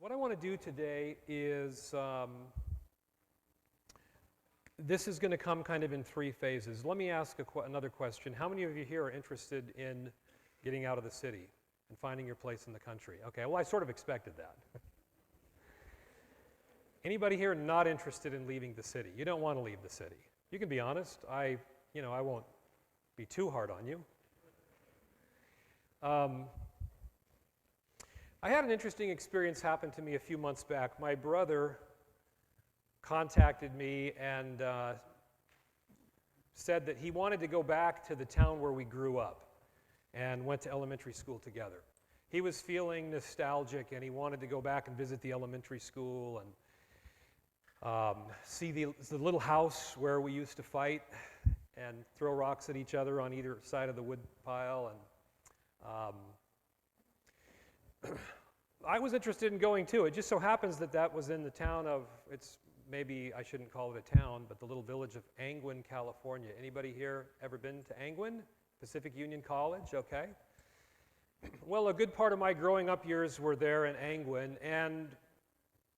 What I want to do today is, this is going to come kind of in three phases. Let me ask another question. How many of you here are interested in getting out of the city and finding your place in the country? Okay, well, I sort of expected that. Anybody here not interested in leaving the city? You don't want to leave the city. You can be honest. I won't be too hard on you. I had an interesting experience happen to me a few months back. My brother contacted me and said that he wanted to go back to the town where we grew up and went to elementary school together. He was feeling nostalgic and he wanted to go back and visit the elementary school and see the little house where we used to fight and throw rocks at each other on either side of the wood pile. And I was interested in going too. It just so happens that that was in the town of, maybe I shouldn't call it a town, but the little village of Angwin, California. Anybody here ever been to Angwin? Pacific Union College, okay. Well, a good part of my growing up years were there in Angwin, and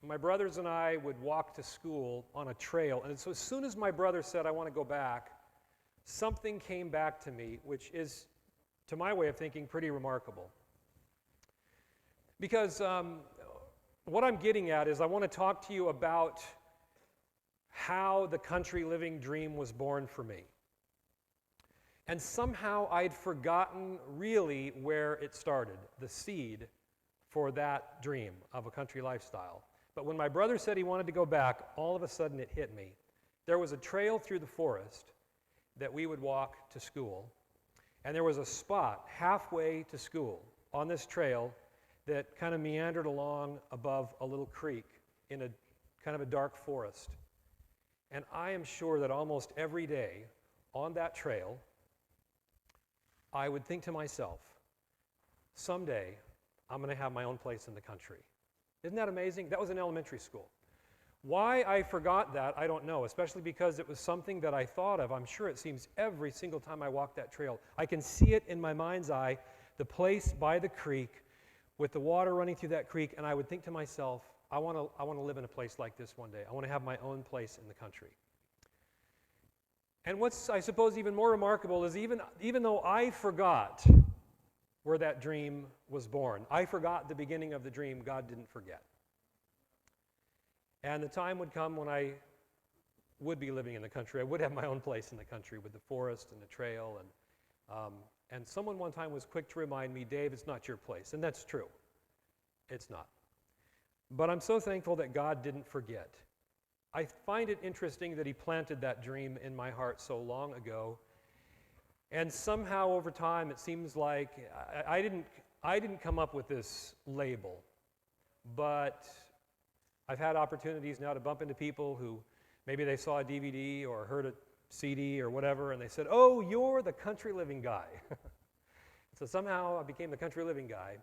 my brothers and I would walk to school on a trail. And so as soon as my brother said, I want to go back, something came back to me, which is, to my way of thinking, pretty remarkable. Because what I'm getting at is I want to talk to you about how the country living dream was born for me. And somehow I'd forgotten really where it started, the seed for that dream of a country lifestyle. But when my brother said he wanted to go back, all of a sudden it hit me. There was a trail through the forest that we would walk to school, and there was a spot halfway to school on this trail that kind of meandered along above a little creek in a kind of a dark forest. And I am sure that almost every day on that trail, I would think to myself, someday I'm going to have my own place in the country. Isn't that amazing? That was in elementary school. Why I forgot that, I don't know, especially because it was something that I thought of. I'm sure it seems every single time I walk that trail. I can see it in my mind's eye, the place by the creek with the water running through that creek, and I would think to myself, I want to live in a place like this one day. I want to have my own place in the country. And what's, I suppose, even more remarkable is even though I forgot where that dream was born, I forgot the beginning of the dream, God didn't forget. And the time would come when I would be living in the country. I would have my own place in the country with the forest and the trail. And someone one time was quick to remind me, Dave, it's not your place. And that's true. It's not. But I'm so thankful that God didn't forget. I find it interesting that he planted that dream in my heart so long ago. And somehow over time it seems like I didn't come up with this label. But I've had opportunities now to bump into people who maybe they saw a DVD or heard a CD or whatever, and they said, oh, you're the country living guy. So somehow I became the country living guy.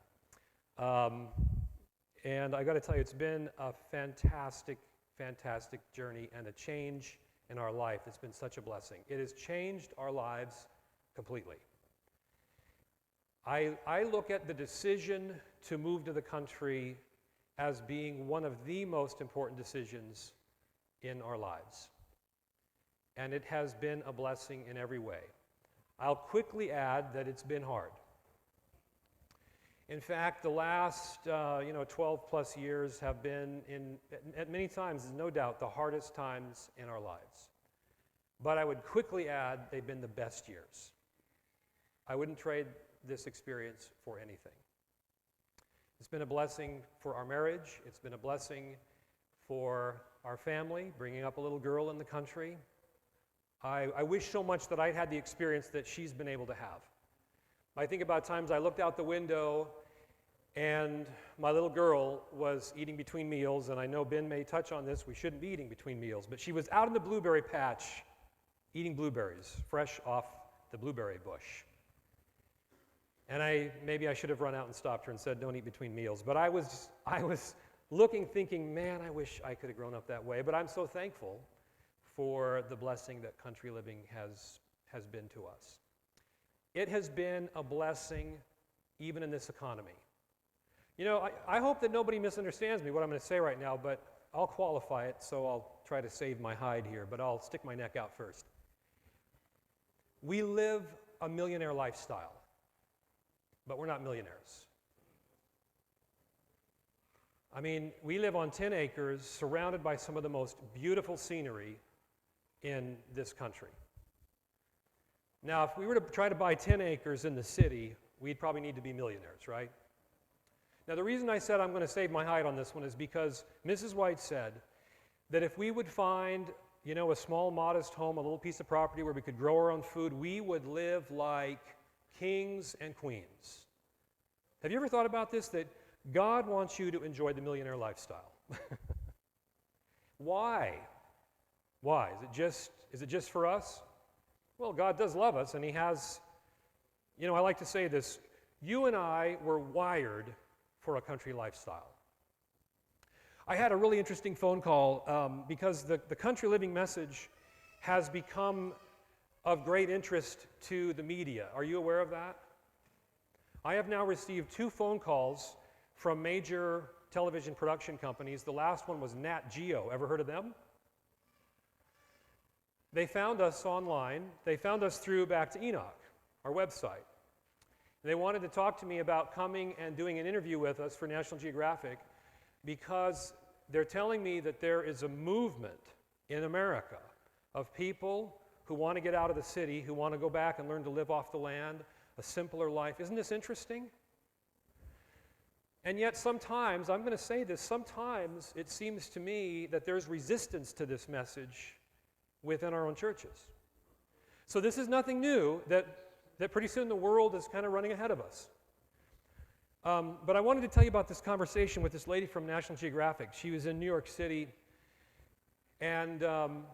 And I got to tell you, it's been a fantastic, fantastic journey and a change in our life. It's been such a blessing. It has changed our lives completely. I look at the decision to move to the country as being one of the most important decisions in our lives. And it has been a blessing in every way. I'll quickly add that it's been hard. In fact, the last 12 plus years have been, at many times, no doubt, the hardest times in our lives. But I would quickly add they've been the best years. I wouldn't trade this experience for anything. It's been a blessing for our marriage. It's been a blessing for our family, bringing up a little girl in the country. I wish so much that I'd had the experience that she's been able to have. I think about times I looked out the window and my little girl was eating between meals, and I know Ben may touch on this, we shouldn't be eating between meals, but she was out in the blueberry patch eating blueberries, fresh off the blueberry bush. And maybe I should have run out and stopped her and said, don't eat between meals. But I was looking, thinking, man, I wish I could have grown up that way. But I'm so thankful for the blessing that country living has been to us. It has been a blessing even in this economy. You know, I hope that nobody misunderstands me, what I'm going to say right now, but I'll qualify it, so I'll try to save my hide here, but I'll stick my neck out first. We live a millionaire lifestyle, but we're not millionaires. I mean, we live on 10 acres surrounded by some of the most beautiful scenery in this country. Now, if we were to try to buy 10 acres in the city, we'd probably need to be millionaires, right? Now, the reason I said I'm going to save my hide on this one is because Mrs. White said that if we would find, you know, a small, modest home, a little piece of property where we could grow our own food, we would live like kings and queens. Have you ever thought about this, that God wants you to enjoy the millionaire lifestyle? Why? Why? Is it just for us? Well, God does love us, and He has, you know, I like to say this, you and I were wired for a country lifestyle. I had a really interesting phone call because the country living message has become of great interest to the media. Are you aware of that? I have now received 2 phone calls from major television production companies. The last one was Nat Geo. Ever heard of them? They found us online. They found us through Back to Enoch, our website. They wanted to talk to me about coming and doing an interview with us for National Geographic because they're telling me that there is a movement in America of people who want to get out of the city, who want to go back and learn to live off the land, a simpler life. Isn't this interesting? And yet sometimes, I'm going to say this, sometimes it seems to me that there's resistance to this message within our own churches. So this is nothing new, that pretty soon the world is kind of running ahead of us. But I wanted to tell you about this conversation with this lady from National Geographic. She was in New York City, and of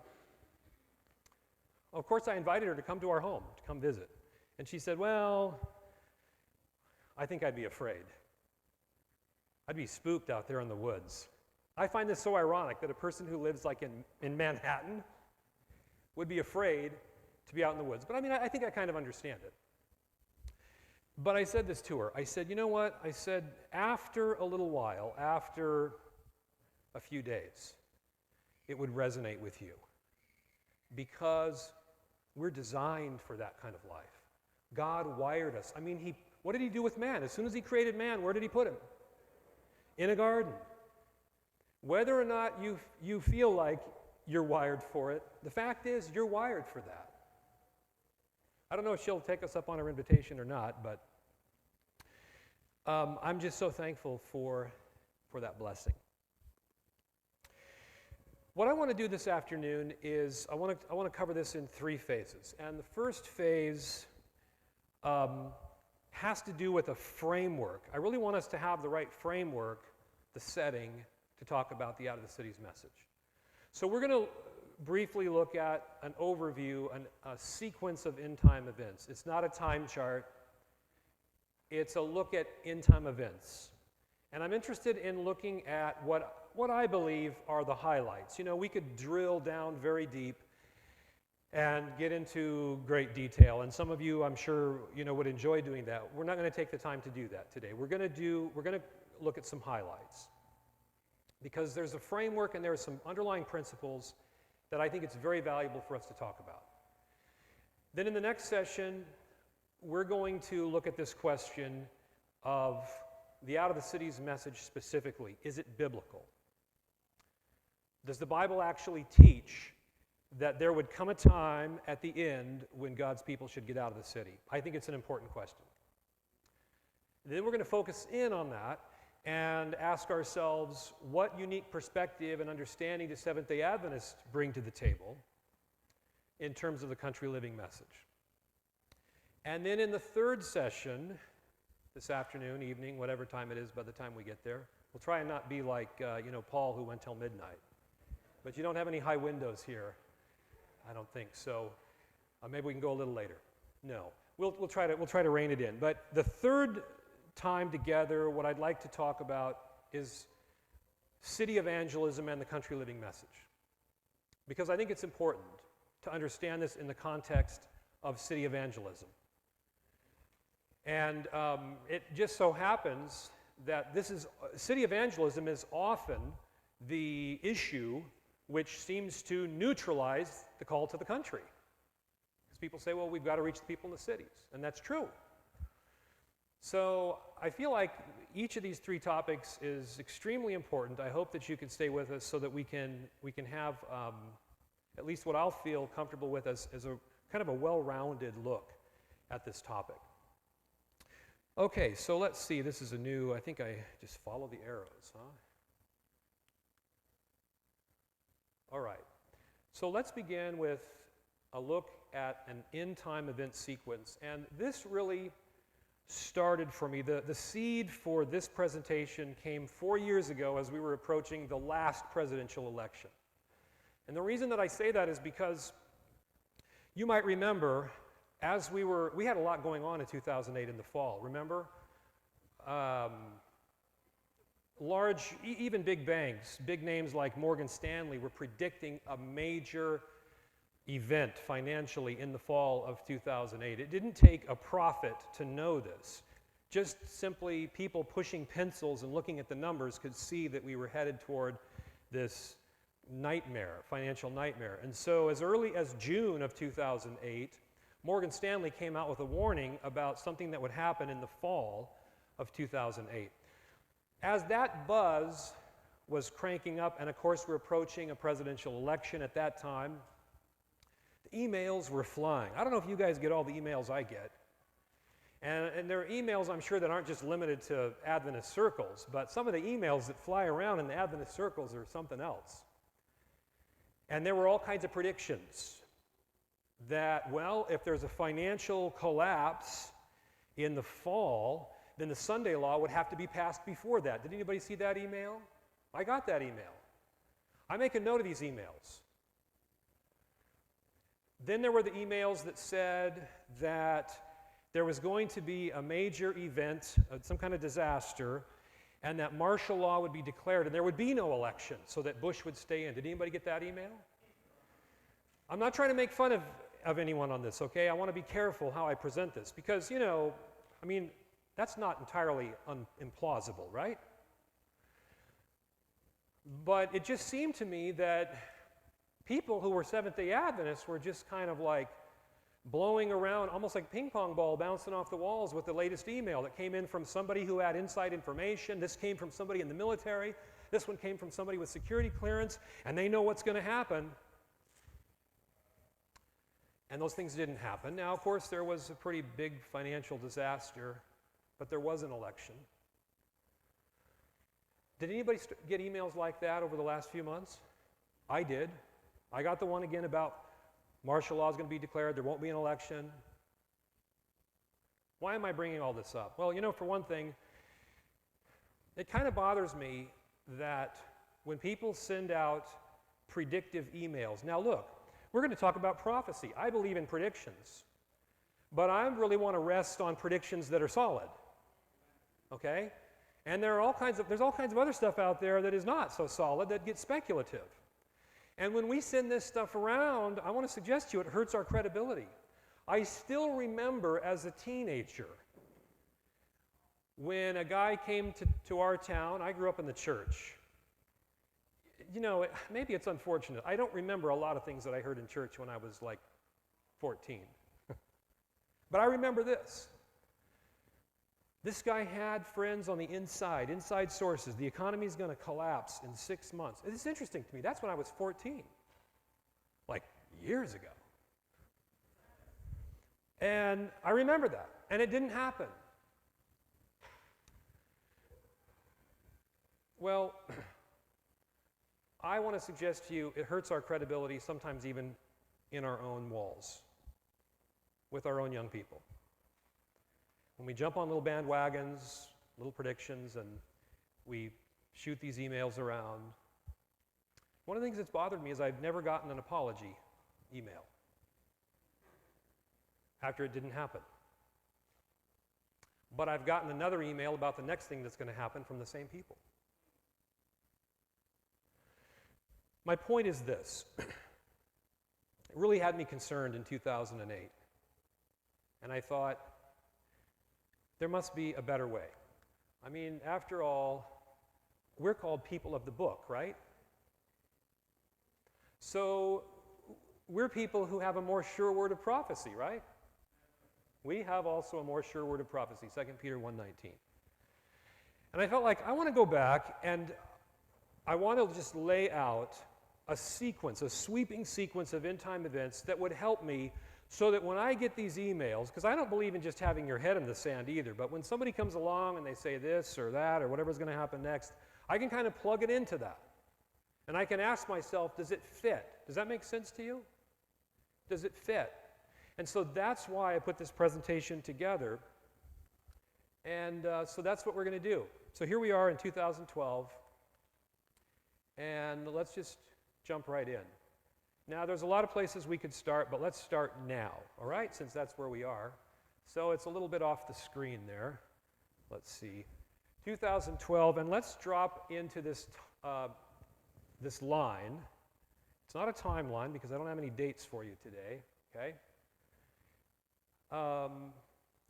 course I invited her to come to our home, to come visit. And she said, well, I think I'd be afraid. I'd be spooked out there in the woods. I find this so ironic that a person who lives like in Manhattan would be afraid to be out in the woods. But I mean, I think I kind of understand it. But I said this to her. I said, you know what? I said, after a little while, after a few days, it would resonate with you. Because we're designed for that kind of life. God wired us. I mean, what did He do with man? As soon as He created man, where did He put him? In a garden. Whether or not you feel like you're wired for it, the fact is you're wired for that. I don't know if she'll take us up on her invitation or not, but I'm just so thankful for that blessing. What I want to do this afternoon is I want to cover this in 3 phases. And the first phase has to do with a framework. I really want us to have the right framework, the setting, to talk about the Out of the Cities message. So we're going to briefly look at an overview, a sequence of end-time events. It's not a time chart. It's a look at end-time events. And I'm interested in looking at what I believe are the highlights. You know, we could drill down very deep and get into great detail. And some of you, I'm sure, you know, would enjoy doing that. We're not going to take the time to do that today. We're going to look at some highlights. Because there's a framework and there are some underlying principles that I think it's very valuable for us to talk about. Then in the next session, we're going to look at this question of the Out of the Cities message specifically. Is it biblical? Does the Bible actually teach that there would come a time at the end when God's people should get out of the city? I think it's an important question. Then we're going to focus in on that and ask ourselves what unique perspective and understanding do Seventh-day Adventists bring to the table in terms of the country living message. And then in the third session, this afternoon, evening, whatever time it is by the time we get there, we'll try and not be like, Paul who went till midnight. But you don't have any high windows here, I don't think. So maybe we can go a little later. No, we'll try to rein it in. But the third time together, what I'd like to talk about is city evangelism and the country living message. Because I think it's important to understand this in the context of city evangelism. And it just so happens that city evangelism is often the issue which seems to neutralize the call to the country. Because people say, well, we've got to reach the people in the cities, and that's true. So I feel like each of these three topics is extremely important. I hope that you can stay with us so that we can have at least what I'll feel comfortable with as a kind of a well-rounded look at this topic. Okay, so let's see. This is I think I just follow the arrows, huh? All right. So let's begin with a look at an end-time event sequence. And this really started for me. The seed for this presentation came 4 years ago as we were approaching the last presidential election. And the reason that I say that is because you might remember we had a lot going on in 2008 in the fall, remember? Even big banks, big names like Morgan Stanley were predicting a major event financially in the fall of 2008. It didn't take a prophet to know this. Just simply people pushing pencils and looking at the numbers could see that we were headed toward this nightmare, financial nightmare. And so as early as June of 2008, Morgan Stanley came out with a warning about something that would happen in the fall of 2008. As that buzz was cranking up, and of course we're approaching a presidential election at that time, the emails were flying. I don't know if you guys get all the emails I get. And there are emails, I'm sure, that aren't just limited to Adventist circles, but some of the emails that fly around in the Adventist circles are something else. And there were all kinds of predictions that, well, if there's a financial collapse in the fall, then the Sunday law would have to be passed before that. Did anybody see that email? I got that email. I make a note of these emails. Then there were the emails that said that there was going to be a major event, some kind of disaster, and that martial law would be declared, and there would be no election, so that Bush would stay in. Did anybody get that email? I'm not trying to make fun of anyone on this, okay? I want to be careful how I present this, because, that's not entirely implausible, right? But it just seemed to me that people who were Seventh-day Adventists were just kind of like blowing around, almost like a ping pong ball bouncing off the walls with the latest email that came in from somebody who had inside information. This came from somebody in the military. This one came from somebody with security clearance, and they know what's going to happen. And those things didn't happen. Now, of course, there was a pretty big financial disaster, but there was an election. Did anybody get emails like that over the last few months? I did. I got the one again about martial law is going to be declared, there won't be an election. Why am I bringing all this up? Well, for one thing, it kind of bothers me that when people send out predictive emails. Now look, we're going to talk about prophecy. I believe in predictions, but I really want to rest on predictions that are solid. Okay? And there's all kinds of other stuff out there that is not so solid that gets speculative. And when we send this stuff around, I want to suggest to you it hurts our credibility. I still remember as a teenager when a guy came to our town. I grew up in the church. Maybe it's unfortunate. I don't remember a lot of things that I heard in church when I was like 14. But I remember this. This guy had friends on the inside sources. The economy is going to collapse in 6 months. It's interesting to me. That's when I was 14, like years ago. And I remember that, and it didn't happen. Well, I want to suggest to you it hurts our credibility, sometimes even in our own walls, with our own young people. When we jump on little bandwagons, little predictions, and we shoot these emails around, one of the things that's bothered me is I've never gotten an apology email after it didn't happen. But I've gotten another email about the next thing that's going to happen from the same people. My point is this. It really had me concerned in 2008. And I thought, there must be a better way. I mean, after all, we're called people of the book, right? So we're people who have a more sure word of prophecy, right? We have also a more sure word of prophecy, 2 Peter 1:19. And I felt like I want to go back and I want to just lay out a sequence, a sweeping sequence of end-time events that would help me so that when I get these emails, because I don't believe in just having your head in the sand either, but when somebody comes along and they say this or that or whatever's going to happen next, I can kind of plug it into that. And I can ask myself, does it fit? Does that make sense to you? Does it fit? And so that's why I put this presentation together. And so that's what we're going to do. So here we are in 2012. And let's just jump right in. Now, there's a lot of places we could start, but let's start now, all right, since that's where we are. So it's a little bit off the screen there. Let's see. 2012, and let's drop into this line. It's not a timeline because I don't have any dates for you today, okay?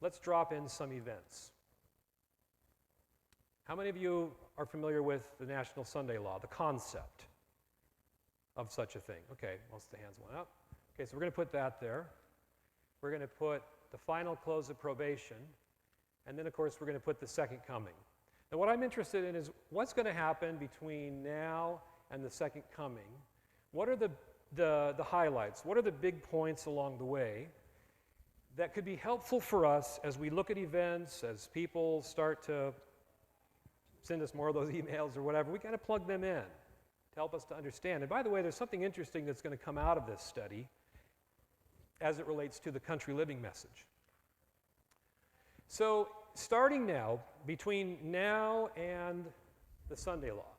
Let's drop in some events. How many of you are familiar with the National Sunday Law, the concept of such a thing? Okay, most of the hands went up. Okay, so we're going to put that there. We're going to put the final close of probation, and then, of course, we're going to put the second coming. Now, what I'm interested in is what's going to happen between now and the second coming. What are the highlights? What are the big points along the way that could be helpful for us as we look at events, as people start to send us more of those emails or whatever? We got to plug them in to help us to understand. And by the way, there's something interesting that's going to come out of this study as it relates to the country living message. So starting now, between now and the Sunday Law,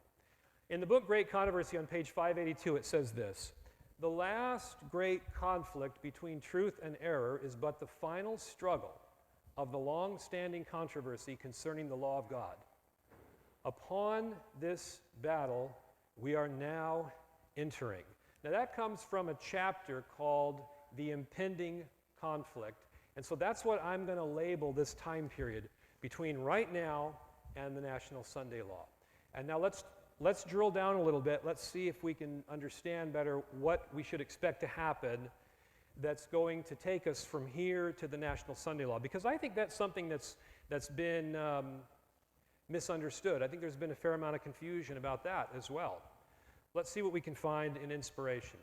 in the book Great Controversy on page 582, it says this: "The last great conflict between truth and error is but the final struggle of the long-standing controversy concerning the law of God. Upon this battle we are now entering." Now that comes from a chapter called The Impending Conflict. And so that's what I'm going to label this time period between right now and the National Sunday Law. And now let's drill down a little bit. Let's see if we can understand better what we should expect to happen that's going to take us from here to the National Sunday Law. Because I think that's something that's been misunderstood. I think there's been a fair amount of confusion about that as well. Let's see what we can find in inspiration.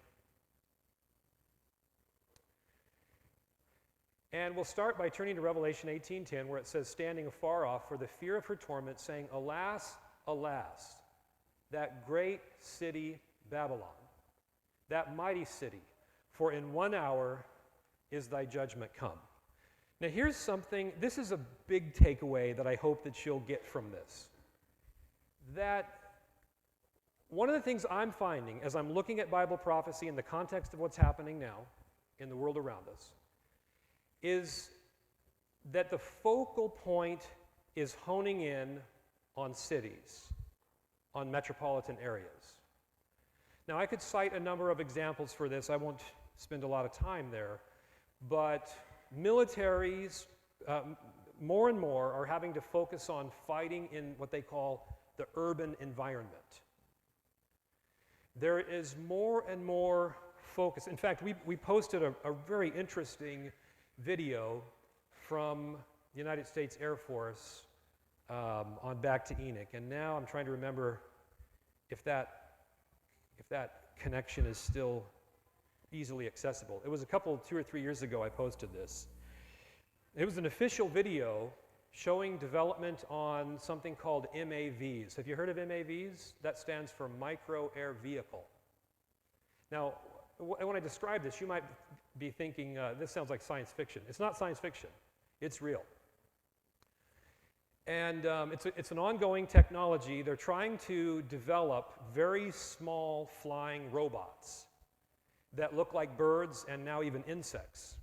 And we'll start by turning to Revelation 18:10, where it says, "Standing afar off for the fear of her torment, saying, Alas, alas, that great city Babylon, that mighty city, for in 1 hour is thy judgment come." Now here's something, this is a big takeaway that I hope that you'll get from this. That one of the things I'm finding as I'm looking at Bible prophecy in the context of what's happening now in the world around us is that the focal point is honing in on cities, on metropolitan areas. Now, I could cite a number of examples for this. I won't spend a lot of time there. But militaries, more and more, are having to focus on fighting in what they call the urban environment. There is more and more focus. In fact, we posted a very interesting video from the United States Air Force on Back to Enoch, and now I'm trying to remember if that connection is still easily accessible. It was 2 or 3 years ago I posted this. It was an official video showing development on something called MAVs. Have you heard of MAVs? That stands for Micro Air Vehicle. Now, when I describe this, you might be thinking, this sounds like science fiction. It's not science fiction. It's real. And it's an ongoing technology. They're trying to develop very small flying robots that look like birds and now even insects.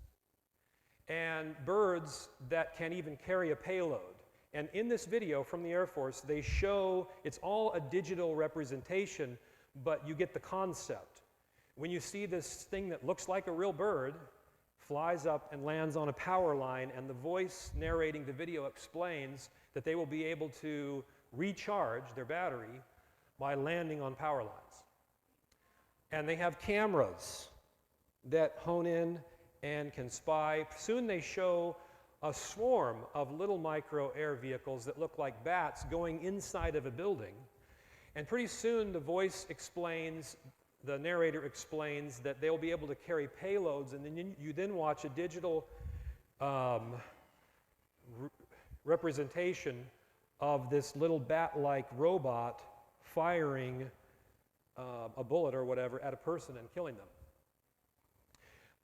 And birds that can even carry a payload. And in this video from the Air Force, they show, it's all a digital representation, but you get the concept. When you see this thing that looks like a real bird, flies up and lands on a power line, and the voice narrating the video explains that they will be able to recharge their battery by landing on power lines. And they have cameras that hone in and can spy. Soon they show a swarm of little micro air vehicles that look like bats going inside of a building. And pretty soon the voice explains, the narrator explains that they'll be able to carry payloads, and then you then watch a digital representation of this little bat-like robot firing a bullet or whatever at a person and killing them.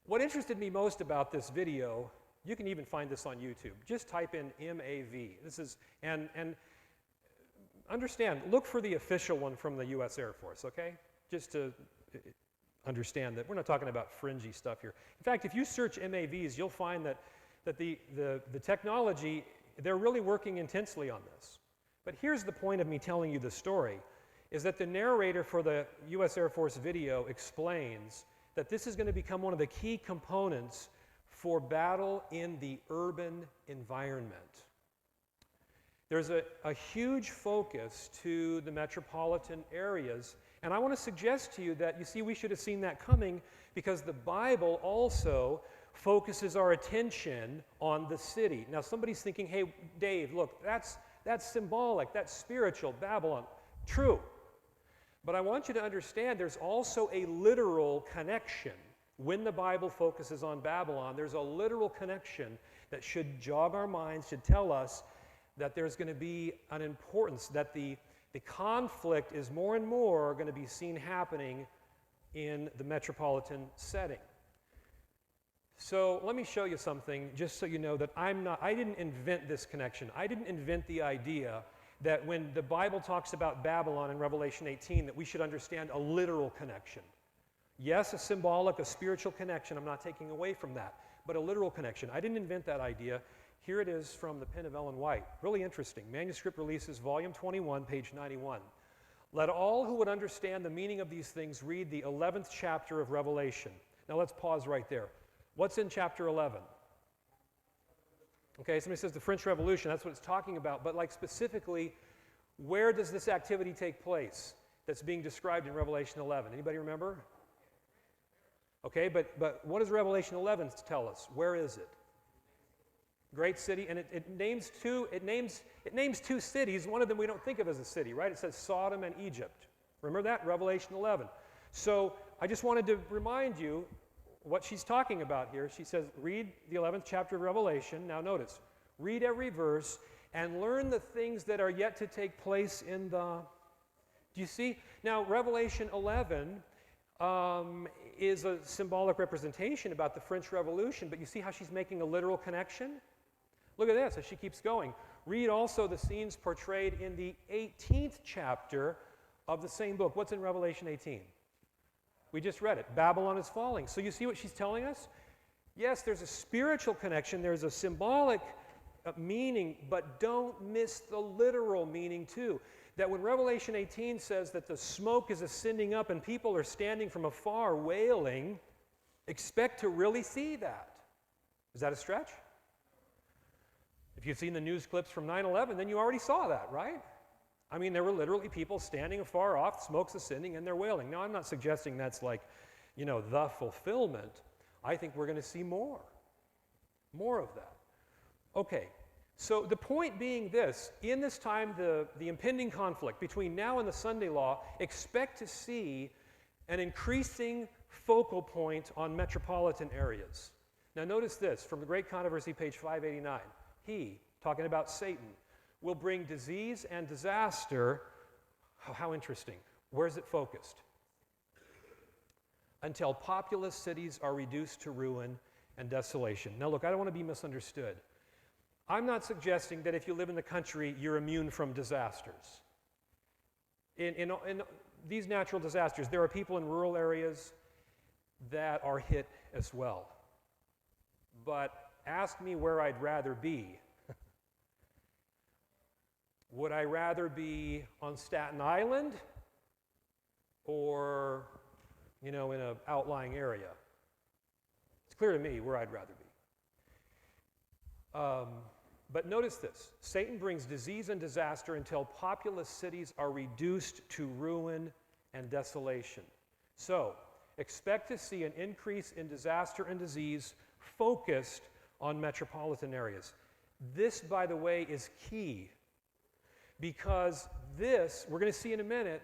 What interested me most about this video, you can even find this on YouTube. Just type in MAV. This is, and understand, look for the official one from the U.S. Air Force, okay? Just to understand that we're not talking about fringy stuff here. In fact, if you search MAVs, you'll find that the technology, they're really working intensely on this. But here's the point of me telling you the story, is that the narrator for the U.S. Air Force video explains that this is going to become one of the key components for battle in the urban environment. There's a huge focus to the metropolitan areas, and I want to suggest to you that, you see, we should have seen that coming, because the Bible also focuses our attention on the city. Now somebody's thinking, hey, Dave, look, that's symbolic, that's spiritual, Babylon. True. But I want you to understand there's also a literal connection. When the Bible focuses on Babylon, there's a literal connection that should jog our minds, should tell us that there's going to be an importance, that the conflict is more and more going to be seen happening in the metropolitan setting. So let me show you something, just so you know that I didn't invent this connection. I didn't invent the idea that when the Bible talks about Babylon in Revelation 18, that we should understand a literal connection. Yes, a symbolic, a spiritual connection. I'm not taking away from that, but a literal connection. I didn't invent that idea. Here it is from the pen of Ellen White. Really interesting. Manuscript Releases, Volume 21, page 91. Let all who would understand the meaning of these things read the 11th chapter of Revelation. Now let's pause right there. What's in chapter 11? Okay, somebody says the French Revolution, that's what it's talking about, but like specifically, where does this activity take place that's being described in Revelation 11? Anybody remember? Okay, but what does Revelation 11 tell us? Where is it? Great city, and it names two cities. One of them we don't think of as a city, right? It says Sodom and Egypt. Remember that? Revelation 11. So I just wanted to remind you what she's talking about here. She says, read the 11th chapter of Revelation. Now notice, read every verse and learn the things that are yet to take place in the... Do you see? Now, Revelation 11 is a symbolic representation about the French Revolution, but you see how she's making a literal connection? Look at this as she keeps going. Read also the scenes portrayed in the 18th chapter of the same book. What's in Revelation 18? We just read it. Babylon is falling. So you see what she's telling us? Yes, there's a spiritual connection. There's a symbolic meaning, but don't miss the literal meaning too. That when Revelation 18 says that the smoke is ascending up and people are standing from afar wailing, expect to really see that. Is that a stretch? If you've seen the news clips from 9/11, then you already saw that, right? I mean, there were literally people standing afar off, smoke's ascending, and they're wailing. Now, I'm not suggesting that's like, the fulfillment. I think we're going to see more of that. Okay, so the point being this, in this time, the impending conflict between now and the Sunday law, expect to see an increasing focal point on metropolitan areas. Now, notice this, from the Great Controversy, page 589. He, talking about Satan, will bring disease and disaster. How interesting. Where is it focused? Until populous cities are reduced to ruin and desolation. Now look, I don't want to be misunderstood. I'm not suggesting that if you live in the country, you're immune from disasters. In these natural disasters, there are people in rural areas that are hit as well. But ask me where I'd rather be. Would I rather be on Staten Island or, in an outlying area? It's clear to me where I'd rather be. But notice this. Satan brings disease and disaster until populous cities are reduced to ruin and desolation. So, expect to see an increase in disaster and disease focused on metropolitan areas. This, by the way, is key because this, we're going to see in a minute,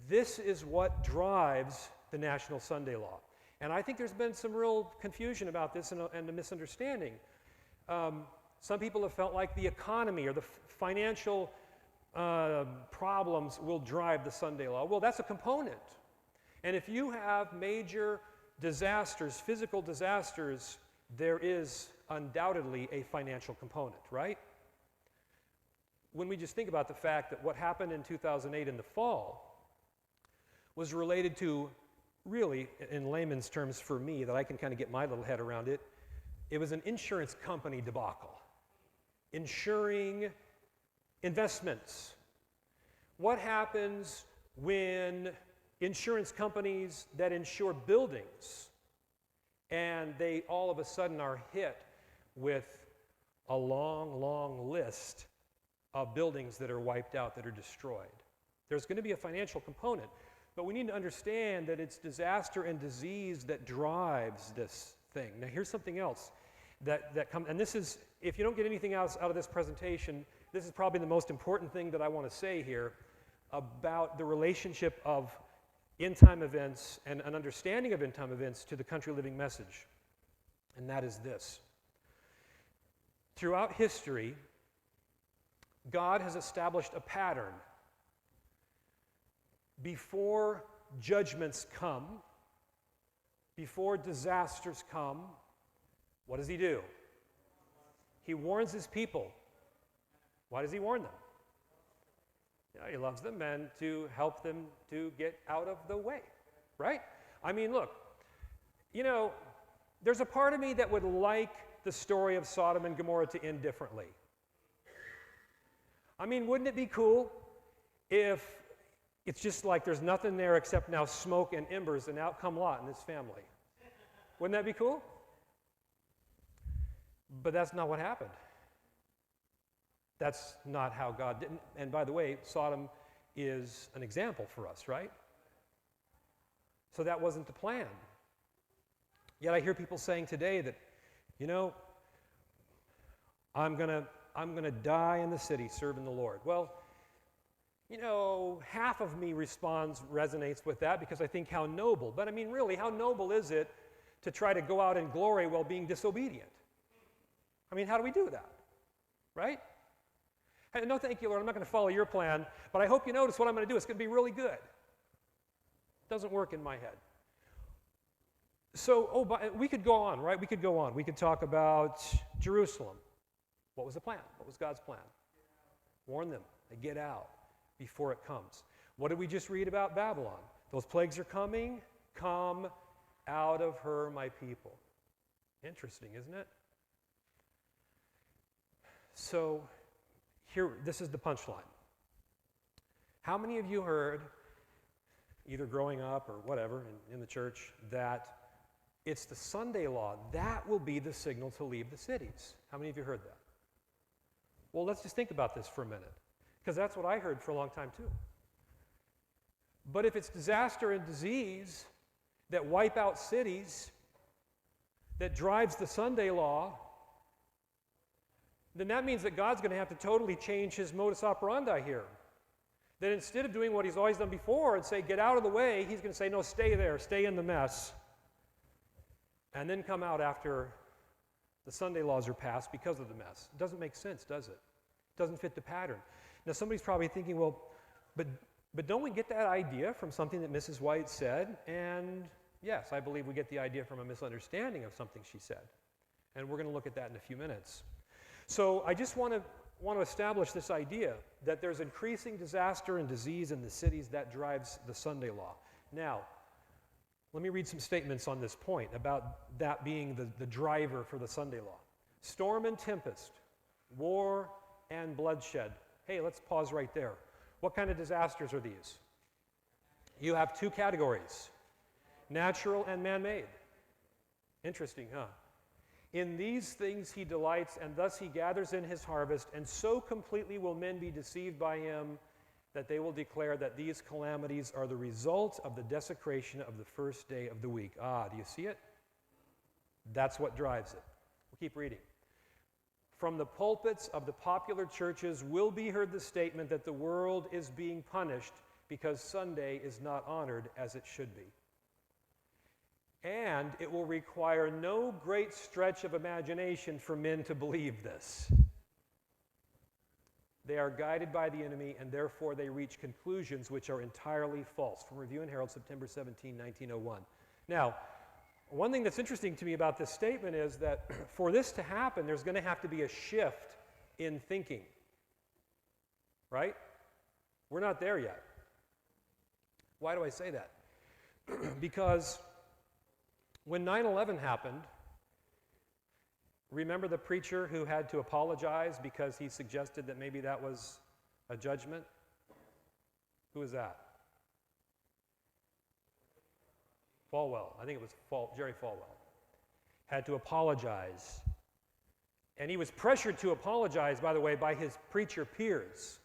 this is what drives the National Sunday Law. And I think there's been some real confusion about this and a misunderstanding. Some people have felt like the economy or the financial problems will drive the Sunday Law. Well, that's a component. And if you have major disasters, physical disasters, there is undoubtedly a financial component, right? When we just think about the fact that what happened in 2008 in the fall was related to, really, in layman's terms for me, that I can kind of get my little head around it, it was an insurance company debacle. Insuring investments. What happens when insurance companies that insure buildings and they all of a sudden are hit with a long, long list of buildings that are wiped out, that are destroyed? There's going to be a financial component, but we need to understand that it's disaster and disease that drives this thing. Now here's something else that comes, and this is, if you don't get anything else out of this presentation, this is probably the most important thing that I want to say here about the relationship of end-time events and an understanding of end-time events to the country living message. And that is this. Throughout history, God has established a pattern. Before judgments come, before disasters come, what does he do? He warns his people. Why does he warn them? He loves them and to help them to get out of the way, right? I mean, look, there's a part of me that would like the story of Sodom and Gomorrah to end differently. I mean, wouldn't it be cool if it's just like there's nothing there except now smoke and embers and out come Lot and his family? Wouldn't that be cool? But that's not what happened. That's not how God did. And by the way, Sodom is an example for us, right? So that wasn't the plan. Yet I hear people saying today that, I'm gonna die in the city serving the Lord. Well, half of me resonates with that because I think how noble. But I mean, really, how noble is it to try to go out in glory while being disobedient? I mean, how do we do that? Right? Hey, no, thank you, Lord. I'm not going to follow your plan, but I hope you notice what I'm going to do. It's going to be really good. It doesn't work in my head. So, we could go on, right? We could go on. We could talk about Jerusalem. What was the plan? What was God's plan? Warn them. They get out before it comes. What did we just read about Babylon? Those plagues are coming. Come out of her, my people. Interesting, isn't it? So, this is the punchline. How many of you heard, either growing up or whatever in the church, that it's the Sunday law that will be the signal to leave the cities? How many of you heard that? Well, let's just think about this for a minute, because that's what I heard for a long time too. But if it's disaster and disease that wipe out cities, that drives the Sunday law, then that means that God's going to have to totally change his modus operandi here. That instead of doing what he's always done before and say, get out of the way, he's going to say, no, stay there, stay in the mess, and then come out after the Sunday laws are passed because of the mess. It doesn't make sense, does it? It doesn't fit the pattern. Now, somebody's probably thinking, well, but don't we get that idea from something that Mrs. White said? And yes, I believe we get the idea from a misunderstanding of something she said. And we're going to look at that in a few minutes. So I just want to establish this idea that there's increasing disaster and disease in the cities that drives the Sunday law. Now, let me read some statements on this point about that being the driver for the Sunday law. Storm and tempest, war and bloodshed. Hey, let's pause right there. What kind of disasters are these? You have two categories, natural and man-made. Interesting, huh? In these things he delights, and thus he gathers in his harvest, and so completely will men be deceived by him that they will declare that these calamities are the result of the desecration of the first day of the week. Do you see it? That's what drives it. We'll keep reading. From the pulpits of the popular churches will be heard the statement that the world is being punished because Sunday is not honored as it should be. And it will require no great stretch of imagination for men to believe this. They are guided by the enemy, and therefore they reach conclusions which are entirely false. From Review and Herald, September 17, 1901. Now, one thing that's interesting to me about this statement is that for this to happen, there's going to have to be a shift in thinking. Right? We're not there yet. Why do I say that? Because when 9/11 happened, remember the preacher who had to apologize because he suggested that maybe that was a judgment? Who was that? Falwell. I think it was Jerry Falwell. Had to apologize. And he was pressured to apologize, by the way, by his preacher peers.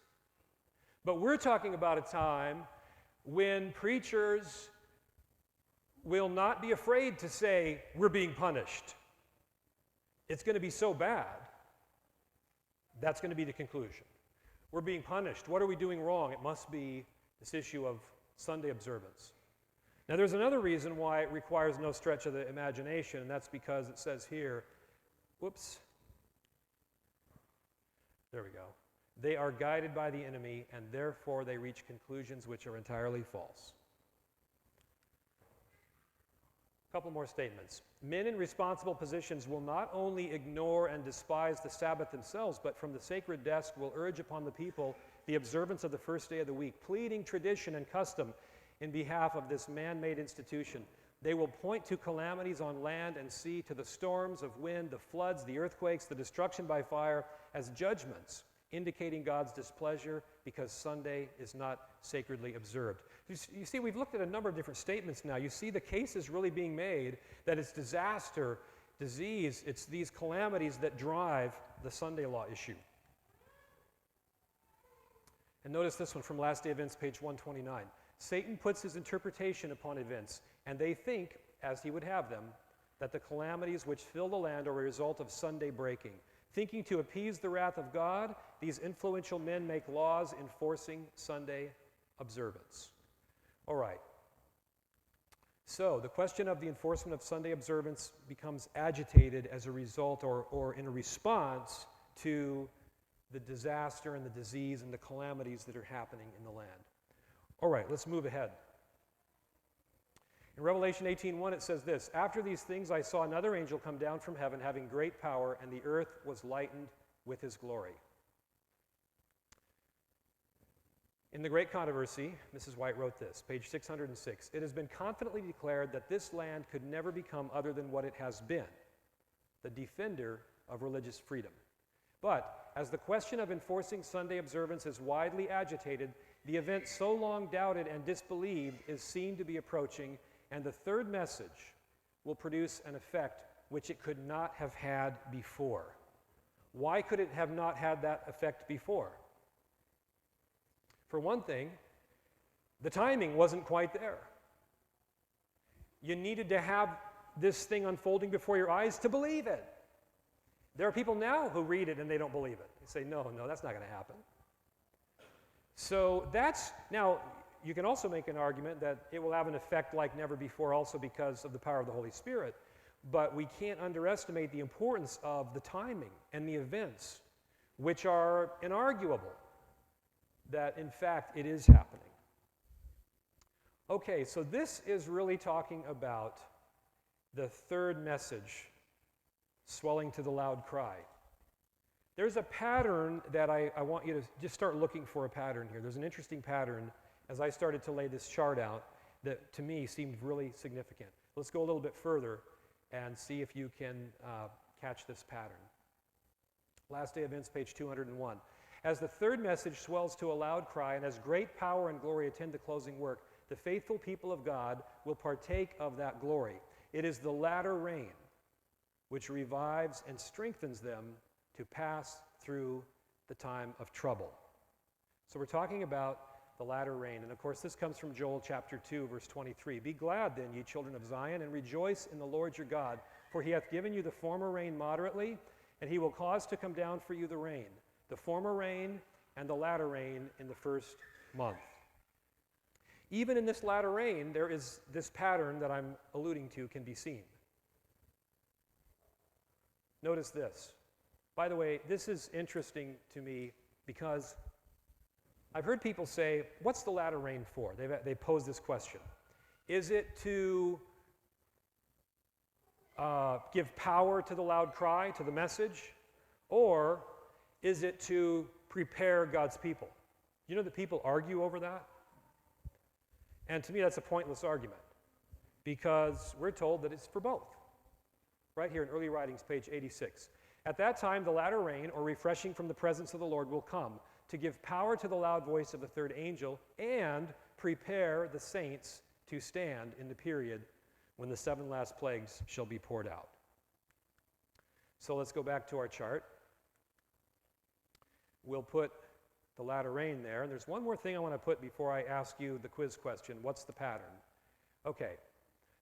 But we're talking about a time when preachers will not be afraid to say, we're being punished. It's going to be so bad. That's going to be the conclusion. We're being punished. What are we doing wrong? It must be this issue of Sunday observance. Now, there's another reason why it requires no stretch of the imagination, and that's because it says here, whoops, there we go. They are guided by the enemy, and therefore they reach conclusions which are entirely false. A couple more statements. Men in responsible positions will not only ignore and despise the Sabbath themselves, but from the sacred desk will urge upon the people the observance of the first day of the week, pleading tradition and custom in behalf of this man-made institution. They will point to calamities on land and sea, to the storms of wind, the floods, the earthquakes, the destruction by fire, as judgments, indicating God's displeasure because Sunday is not sacredly observed. You see, we've looked at a number of different statements now. You see the case is really being made that it's disaster, disease, it's these calamities that drive the Sunday law issue. And notice this one from Last Day Events, page 129. Satan puts his interpretation upon events, and they think, as he would have them, that the calamities which fill the land are a result of Sunday breaking. Thinking to appease the wrath of God, these influential men make laws enforcing Sunday observance. All right. So the question of the enforcement of Sunday observance becomes agitated as a result or in a response to the disaster and the disease and the calamities that are happening in the land. All right, let's move ahead. In Revelation 18:1 it says this, after these things I saw another angel come down from heaven having great power, and the earth was lightened with his glory. In the Great Controversy, Mrs. White wrote this, page 606, it has been confidently declared that this land could never become other than what it has been, the defender of religious freedom. But as the question of enforcing Sunday observance is widely agitated, the event so long doubted and disbelieved is seen to be approaching, and the third message will produce an effect which it could not have had before. Why could it have not had that effect before? For one thing, the timing wasn't quite there. You needed to have this thing unfolding before your eyes to believe it. There are people now who read it and they don't believe it. They say, no, that's not going to happen. So now you can also make an argument that it will have an effect like never before also because of the power of the Holy Spirit. But we can't underestimate the importance of the timing and the events, which are inarguable, that in fact it is happening. Okay, so this is really talking about the third message, swelling to the loud cry. There's a pattern that I want you to just start looking for a pattern here. There's an interesting pattern as I started to lay this chart out that to me seemed really significant. Let's go a little bit further and see if you can catch this pattern. Last Day Events, page 201. As the third message swells to a loud cry and as great power and glory attend the closing work, the faithful people of God will partake of that glory. It is the latter rain, which revives and strengthens them to pass through the time of trouble. So we're talking about the latter rain. And of course, this comes from Joel chapter 2, verse 23. Be glad then, ye children of Zion, and rejoice in the Lord your God, for he hath given you the former rain moderately, and he will cause to come down for you the rain, the former rain and the latter rain in the first month. Even in this latter rain, there is this pattern that I'm alluding to can be seen. Notice this. By the way, this is interesting to me because I've heard people say, what's the latter rain for? They pose this question. Is it to give power to the loud cry, to the message? Or is it to prepare God's people? You know that people argue over that? And to me, that's a pointless argument because we're told that it's for both. Right here in Early Writings, page 86. At that time, the latter rain, or refreshing from the presence of the Lord, will come to give power to the loud voice of the third angel and prepare the saints to stand in the period when the 7 last plagues shall be poured out. So let's go back to our chart. We'll put the latter rain there. And there's one more thing I want to put before I ask you the quiz question. What's the pattern? Okay.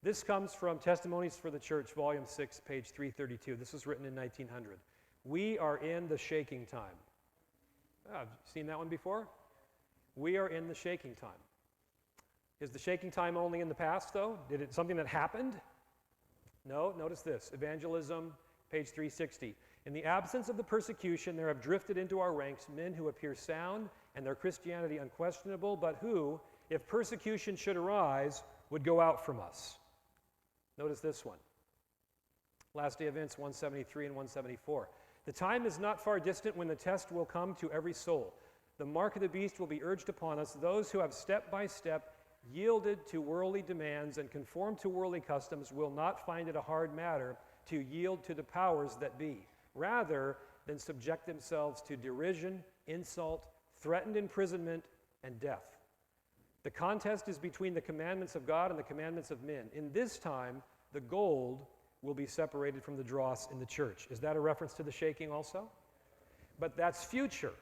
This comes from Testimonies for the Church, volume 6, page 332. This was written in 1900. We are in the shaking time. Have you seen that one before? We are in the shaking time. Is the shaking time only in the past, though? Something that happened? No, notice this. Evangelism, page 360. In the absence of the persecution, there have drifted into our ranks men who appear sound and their Christianity unquestionable, but who, if persecution should arise, would go out from us. Notice this one. Last Day Events 173 and 174. The time is not far distant when the test will come to every soul. The mark of the beast will be urged upon us. Those who have step by step yielded to worldly demands and conformed to worldly customs will not find it a hard matter to yield to the powers that be, rather than subject themselves to derision, insult, threatened imprisonment, and death. The contest is between the commandments of God and the commandments of men. In this time, the gold will be separated from the dross in the church. Is that a reference to the shaking also? But that's future,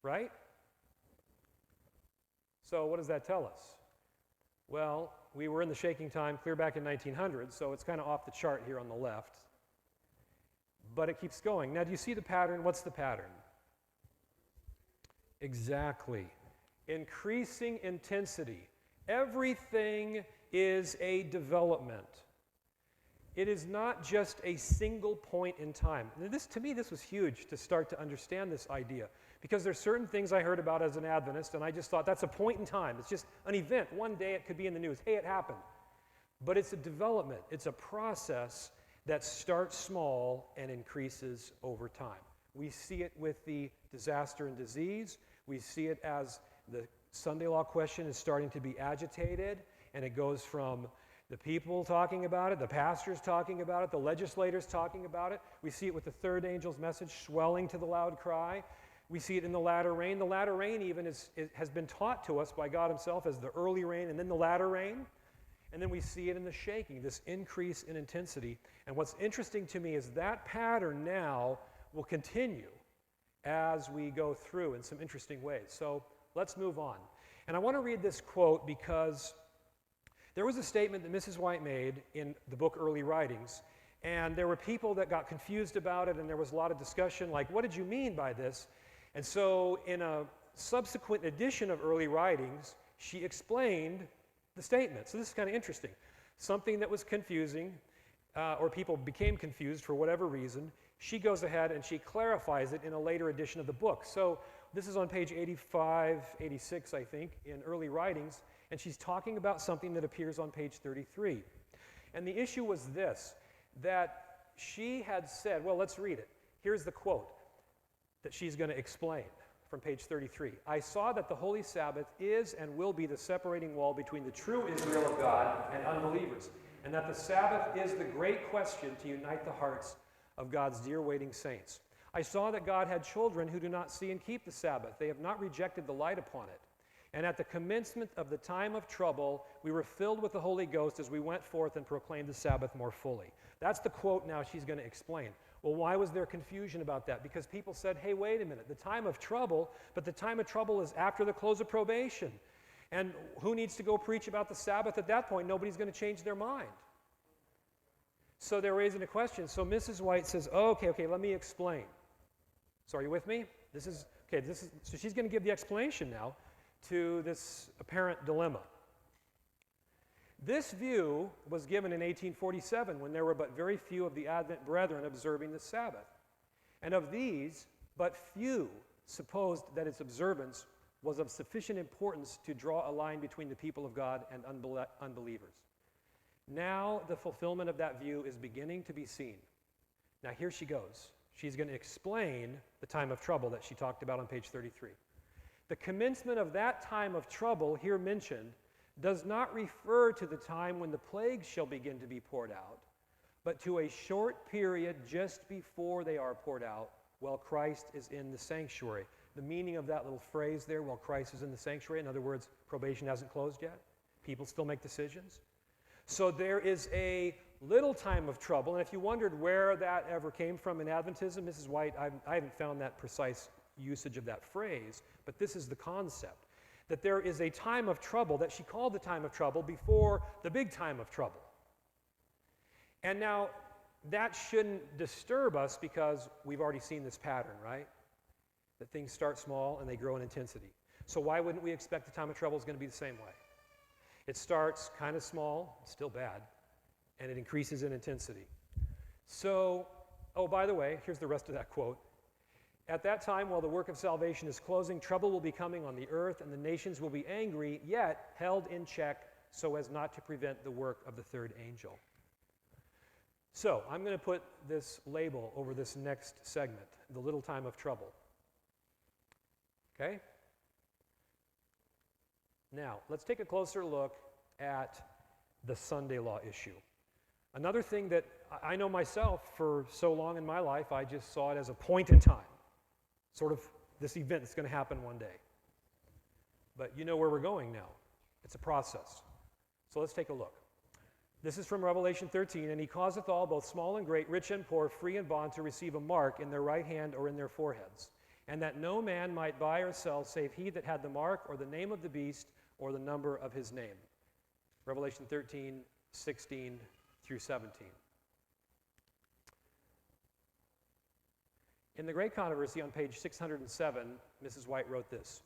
right? So what does that tell us? Well, we were in the shaking time clear back in 1900, so it's kind of off the chart here on the left. But it keeps going. Now, do you see the pattern? What's the pattern? Exactly. Increasing intensity. Everything is a development. It is not just a single point in time. To me, this was huge to start to understand this idea, because there's certain things I heard about as an Adventist, and I just thought that's a point in time. It's just an event. One day it could be in the news. Hey, it happened. But it's a development. It's a process that starts small and increases over time. We see it with the disaster and disease. We see it as the Sunday law question is starting to be agitated, and it goes from the people talking about it, the pastors talking about it, the legislators talking about it. We see it with the third angel's message swelling to the loud cry. We see it in the latter rain. The latter rain even has been taught to us by God himself as the early rain and then the latter rain. And then we see it in the shaking, this increase in intensity. And what's interesting to me is that pattern now will continue as we go through in some interesting ways. So let's move on. And I want to read this quote because there was a statement that Mrs. White made in the book Early Writings, and there were people that got confused about it, and there was a lot of discussion like, what did you mean by this? And so in a subsequent edition of Early Writings, she explained the statement. So this is kind of interesting. Something that was confusing, or people became confused for whatever reason, she goes ahead and she clarifies it in a later edition of the book. So this is on page 85, 86, I think, in Early Writings, and she's talking about something that appears on page 33. And the issue was this, that she had said, well, let's read it. Here's the quote that she's going to explain from page 33. I saw that the Holy Sabbath is and will be the separating wall between the true Israel of God and unbelievers, and that the Sabbath is the great question to unite the hearts of God's dear waiting saints. I saw that God had children who do not see and keep the Sabbath. They have not rejected the light upon it. And at the commencement of the time of trouble, we were filled with the Holy Ghost as we went forth and proclaimed the Sabbath more fully. That's the quote now she's going to explain. Well, why was there confusion about that? Because people said, hey, wait a minute, the time of trouble, but the time of trouble is after the close of probation. And who needs to go preach about the Sabbath at that point? Nobody's going to change their mind. So they're raising a question. So Mrs. White says, okay, let me explain. So are you with me? So she's going to give the explanation now to this apparent dilemma. This view was given in 1847 when there were but very few of the Advent brethren observing the Sabbath. And of these, but few supposed that its observance was of sufficient importance to draw a line between the people of God and unbelievers. Now the fulfillment of that view is beginning to be seen. Now here she goes. She's going to explain the time of trouble that she talked about on page 33. The commencement of that time of trouble here mentioned does not refer to the time when the plagues shall begin to be poured out, but to a short period just before they are poured out while Christ is in the sanctuary. The meaning of that little phrase there, while Christ is in the sanctuary, in other words, probation hasn't closed yet. People still make decisions. So there is a little time of trouble, and if you wondered where that ever came from in Adventism, Mrs. White, I haven't found that precise usage of that phrase, but this is the concept, that there is a time of trouble that she called the time of trouble before the big time of trouble. And now, that shouldn't disturb us because we've already seen this pattern, right? That things start small and they grow in intensity. So why wouldn't we expect the time of trouble is going to be the same way? It starts kind of small, still bad, and it increases in intensity. So, by the way, here's the rest of that quote. At that time, while the work of salvation is closing, trouble will be coming on the earth, and the nations will be angry, yet held in check so as not to prevent the work of the third angel. So, I'm going to put this label over this next segment, the little time of trouble. Okay? Now, let's take a closer look at the Sunday law issue. Another thing that I know myself for so long in my life, I just saw it as a point in time. Sort of this event that's going to happen one day. But you know where we're going now. It's a process. So let's take a look. This is from Revelation 13. And he causeth all, both small and great, rich and poor, free and bond, to receive a mark in their right hand or in their foreheads. And that no man might buy or sell, save he that had the mark or the name of the beast or the number of his name. Revelation 13, 16 through 17. In the Great Controversy on page 607, Mrs. White wrote this.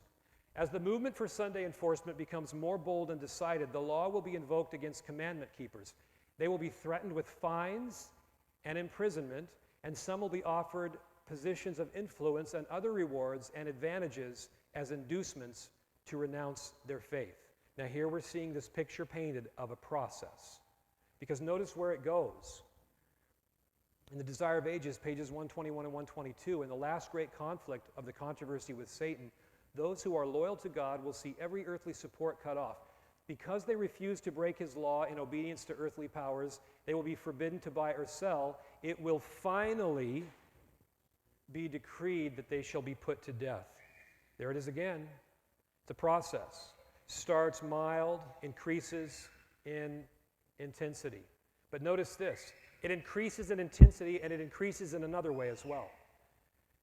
As the movement for Sunday enforcement becomes more bold and decided, the law will be invoked against commandment keepers. They will be threatened with fines and imprisonment, and some will be offered positions of influence and other rewards and advantages as inducements to renounce their faith. Now here we're seeing this picture painted of a process. Because notice where it goes. In the Desire of Ages, pages 121 and 122, in the last great conflict of the controversy with Satan, those who are loyal to God will see every earthly support cut off. Because they refuse to break his law in obedience to earthly powers, they will be forbidden to buy or sell. It will finally be decreed that they shall be put to death. There it is again. It's a process. Starts mild, increases in intensity. But notice this. It increases in intensity, and it increases in another way as well.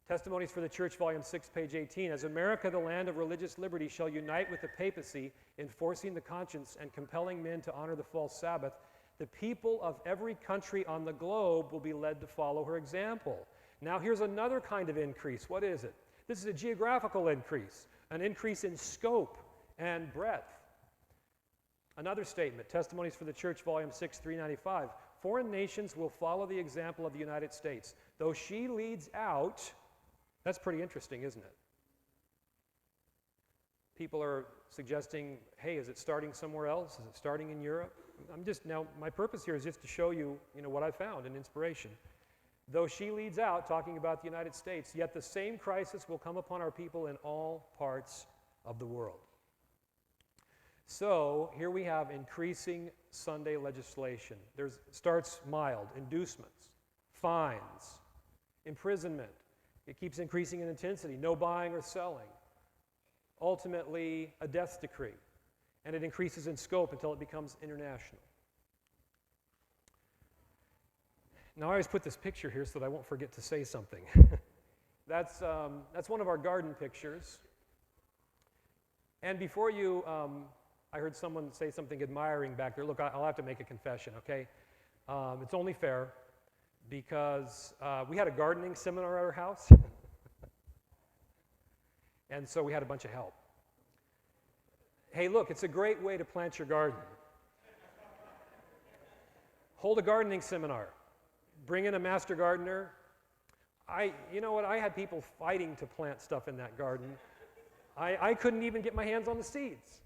Testimonies for the Church, Volume 6, page 18. As America, the land of religious liberty, shall unite with the papacy, enforcing the conscience and compelling men to honor the false Sabbath, the people of every country on the globe will be led to follow her example. Now here's another kind of increase. What is it? This is a geographical increase, an increase in scope and breadth. Another statement, Testimonies for the Church, Volume 6, 395. Foreign nations will follow the example of the United States. Though she leads out, that's pretty interesting, isn't it? People are suggesting, hey, is it starting somewhere else? Is it starting in Europe? Now, my purpose here is just to show you, what I found in inspiration. Though she leads out, talking about the United States, yet the same crisis will come upon our people in all parts of the world. So here we have increasing Sunday legislation. Starts mild, inducements, fines, imprisonment. It keeps increasing in intensity, no buying or selling. ultimately a death decree. And it increases in scope until it becomes international. Now, I always put this picture here so that I won't forget to say something. That's one of our garden pictures. And before you, I heard someone say something admiring back there. Look, I'll have to make a confession, okay? It's only fair because we had a gardening seminar at our house. And so we had a bunch of help. Hey, look, it's a great way to plant your garden. Hold a gardening seminar. Bring in a master gardener. You know what? I had people fighting to plant stuff in that garden. I couldn't even get my hands on the seeds.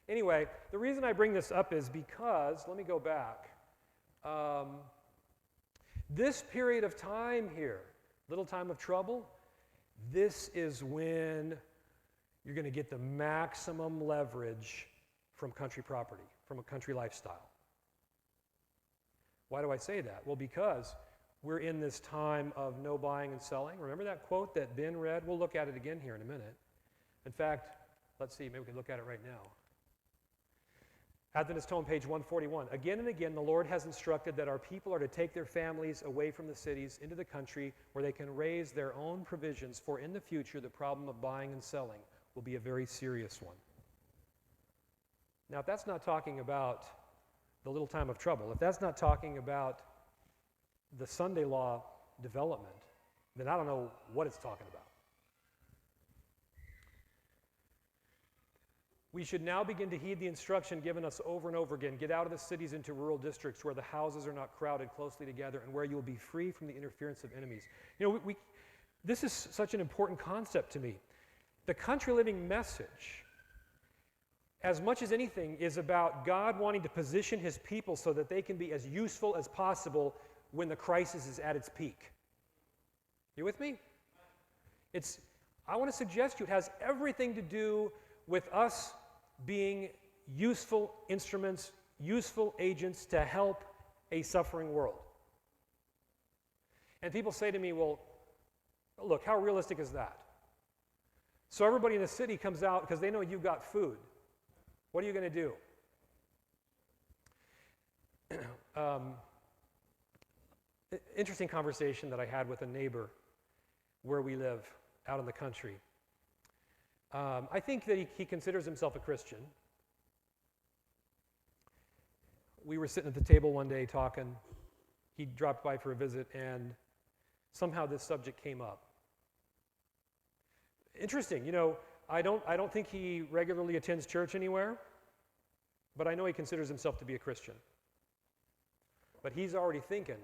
Anyway, the reason I bring this up is because, let me go back. This period of time here, little time of trouble, this is when you're going to get the maximum leverage from country property, from a country lifestyle. Why do I say that? Well, because we're in this time of no buying and selling. Remember that quote that Ben read? We'll look at it again here in a minute. In fact, let's see, maybe we can look at it right now. Adventist Tome, page 141. Again and again, the Lord has instructed that our people are to take their families away from the cities into the country where they can raise their own provisions, for in the future, the problem of buying and selling will be a very serious one. Now, if that's not talking about the little time of trouble, if that's not talking about the Sunday law development, then I don't know what it's talking about. We should now begin to heed the instruction given us over and over again. Get out of the cities into rural districts where the houses are not crowded closely together and where you will be free from the interference of enemies. You know, this is such an important concept to me. The country living message, as much as anything, is about God wanting to position his people so that they can be as useful as possible when the crisis is at its peak. You with me? I want to suggest to you, it has everything to do with us being useful instruments, useful agents to help a suffering world. And people say to me, well, look, how realistic is that? So everybody in the city comes out because they know you've got food. What are you going to do? Interesting conversation that I had with a neighbor where we live out in the country. I think that he considers himself a Christian. We were sitting at the table one day talking. He dropped by for a visit, and somehow this subject came up. Interesting, you know, I don't think he regularly attends church anywhere, but I know he considers himself to be a Christian. But he's already thinking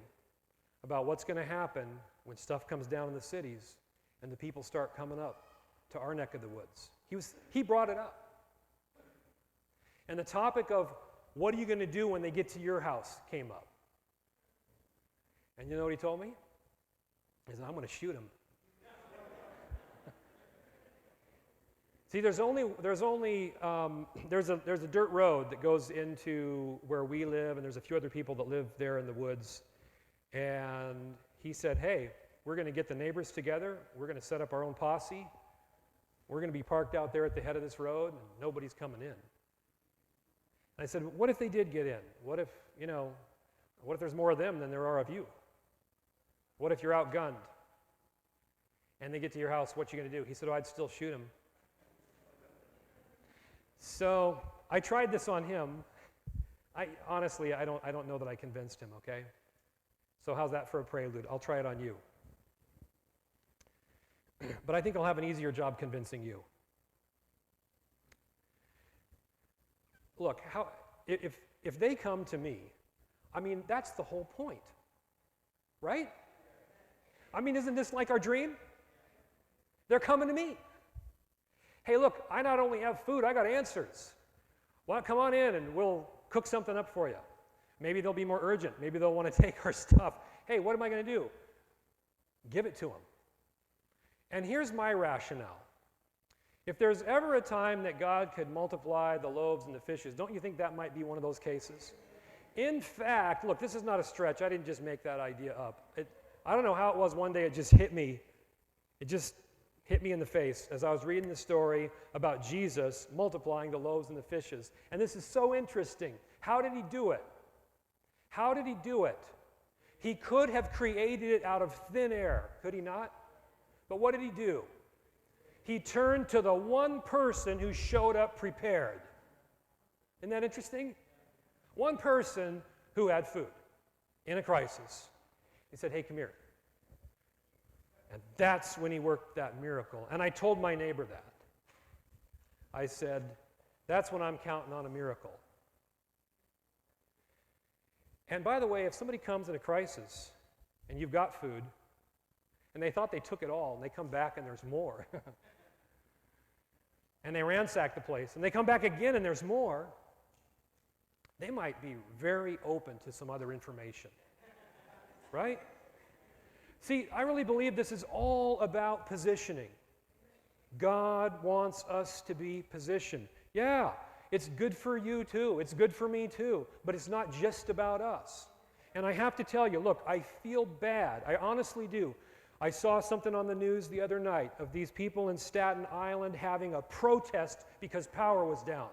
about what's going to happen when stuff comes down in the cities and the people start coming up to our neck of the woods. He brought it up. And the topic of what are you going to do when they get to your house came up. And you know what he told me? He said, I'm going to shoot him. See, there's a dirt road that goes into where we live, and there's a few other people that live there in the woods. And he said, hey, we're going to get the neighbors together. We're going to set up our own posse. We're going to be parked out there at the head of this road, and nobody's coming in. And I said, what if they did get in? What if there's more of them than there are of you? What if you're outgunned? And they get to your house, what you going to do? He said, I'd still shoot him. So I tried this on him. Honestly, I don't know that I convinced him, okay? So how's that for a prelude? I'll try it on you. But I think I'll have an easier job convincing you. Look, if they come to me, I mean, that's the whole point, right? I mean, isn't this like our dream? They're coming to me. Hey, look, I not only have food, I got answers. Well, come on in and we'll cook something up for you. Maybe they'll be more urgent. Maybe they'll want to take our stuff. Hey, what am I going to do? Give it to them. And here's my rationale. If there's ever a time that God could multiply the loaves and the fishes, don't you think that might be one of those cases? In fact, look, this is not a stretch. I didn't just make that idea up. I don't know how it was one day it just hit me. hit me in the face as I was reading the story about Jesus multiplying the loaves and the fishes. And this is so interesting. How did he do it? How did he do it? He could have created it out of thin air, could he not? But what did he do? He turned to the one person who showed up prepared. Isn't that interesting? One person who had food in a crisis. He said, hey, come here. And that's when he worked that miracle. And I told my neighbor that. I said, that's when I'm counting on a miracle. And by the way, if somebody comes in a crisis and you've got food, and they thought they took it all, and they come back and there's more, and they ransack the place, and they come back again and there's more, they might be very open to some other information. Right? See, I really believe this is all about positioning. God wants us to be positioned. Yeah, it's good for you too. It's good for me too. But it's not just about us. And I have to tell you, look, I feel bad. I honestly do. I saw something on the news the other night of these people in Staten Island having a protest because power was down.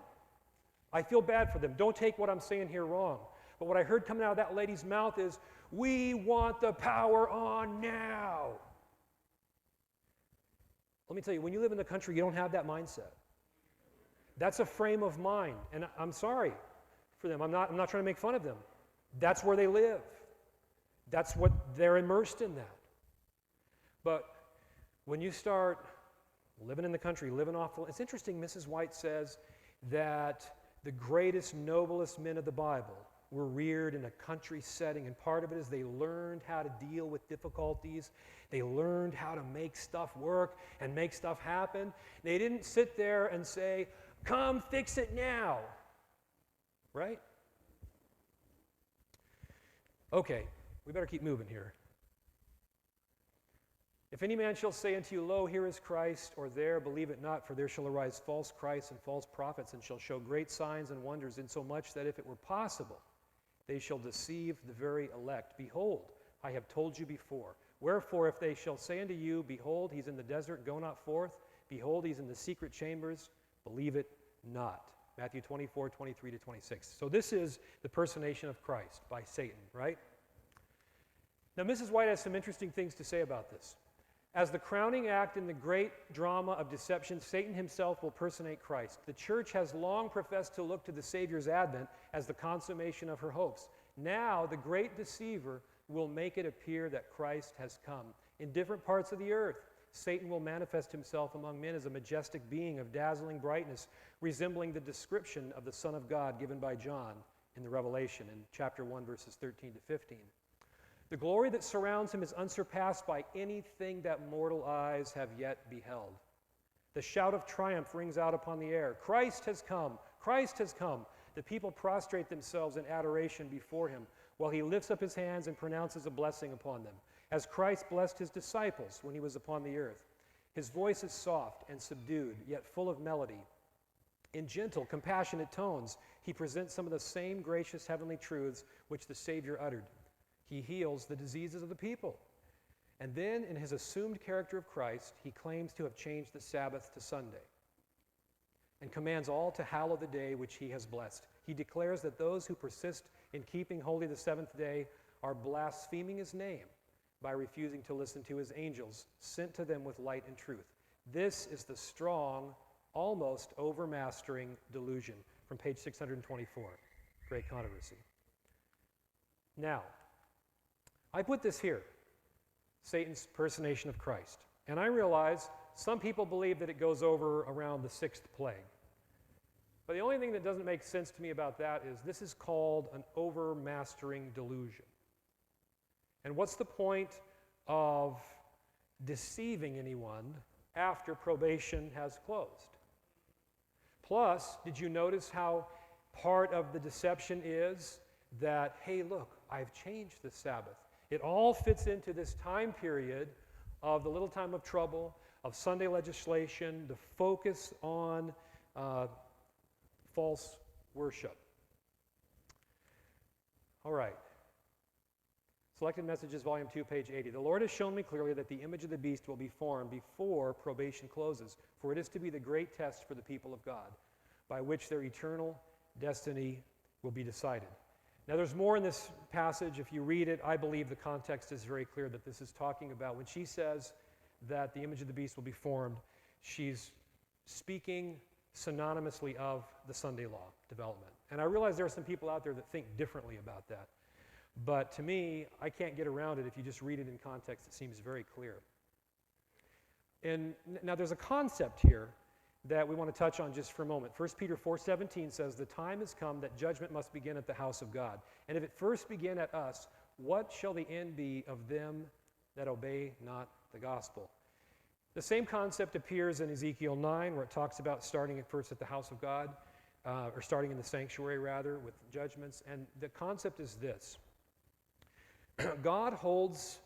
I feel bad for them. Don't take what I'm saying here wrong. But what I heard coming out of that lady's mouth is, we want the power on now. Let me tell you, when you live in the country, you don't have that mindset. That's a frame of mind. And I'm sorry for them. I'm not trying to make fun of them. That's where they live. That's what they're immersed in that. But when you start living in the country, living off the... It's interesting, Mrs. White says that the greatest, noblest men of the Bible were reared in a country setting, and part of it is they learned how to deal with difficulties. They learned how to make stuff work and make stuff happen. They didn't sit there and say, come fix it now. Right? Okay, we better keep moving here. If any man shall say unto you, lo, here is Christ, or there, believe it not, for there shall arise false Christs and false prophets, and shall show great signs and wonders, insomuch that if it were possible, they shall deceive the very elect. Behold, I have told you before. Wherefore, if they shall say unto you, behold, he's in the desert, go not forth. Behold, he's in the secret chambers, believe it not. Matthew 24, 23 to 26. So this is the personation of Christ by Satan, right? Now, Mrs. White has some interesting things to say about this. As the crowning act in the great drama of deception, Satan himself will personate Christ. The church has long professed to look to the Savior's advent as the consummation of her hopes. Now, the great deceiver will make it appear that Christ has come. In different parts of the earth, Satan will manifest himself among men as a majestic being of dazzling brightness, resembling the description of the Son of God given by John in the Revelation in chapter 1, verses 13 to 15. The glory that surrounds him is unsurpassed by anything that mortal eyes have yet beheld. The shout of triumph rings out upon the air. Christ has come! Christ has come! The people prostrate themselves in adoration before him, while he lifts up his hands and pronounces a blessing upon them, as Christ blessed his disciples when he was upon the earth. His voice is soft and subdued, yet full of melody. In gentle, compassionate tones, he presents some of the same gracious heavenly truths which the Savior uttered. He heals the diseases of the people. And then, in his assumed character of Christ, he claims to have changed the Sabbath to Sunday and commands all to hallow the day which he has blessed. He declares that those who persist in keeping holy the seventh day are blaspheming his name by refusing to listen to his angels sent to them with light and truth. This is the strong, almost overmastering delusion from page 624. Great controversy. Now, I put this here, Satan's personation of Christ. And I realize some people believe that it goes over around the sixth plague. But the only thing that doesn't make sense to me about that is this is called an overmastering delusion. And what's the point of deceiving anyone after probation has closed? Plus, did you notice how part of the deception is that, hey, look, I've changed the Sabbath. It all fits into this time period of the little time of trouble, of Sunday legislation, the focus on false worship. All right. Selected Messages, Volume 2, page 80. The Lord has shown me clearly that the image of the beast will be formed before probation closes, for it is to be the great test for the people of God, by which their eternal destiny will be decided. Now, there's more in this passage. If you read it, I believe the context is very clear that this is talking about when she says that the image of the beast will be formed, she's speaking synonymously of the Sunday law development. And I realize there are some people out there that think differently about that. But to me, I can't get around it. If you just read it in context, it seems very clear. And now there's a concept here that we want to touch on just for a moment. 1 Peter 4:17 says, the time has come that judgment must begin at the house of God. And if it first begin at us, what shall the end be of them that obey not the gospel? The same concept appears in Ezekiel 9, where it talks about starting at first at the house of God, or starting in the sanctuary, rather, with judgments. And the concept is this. God holds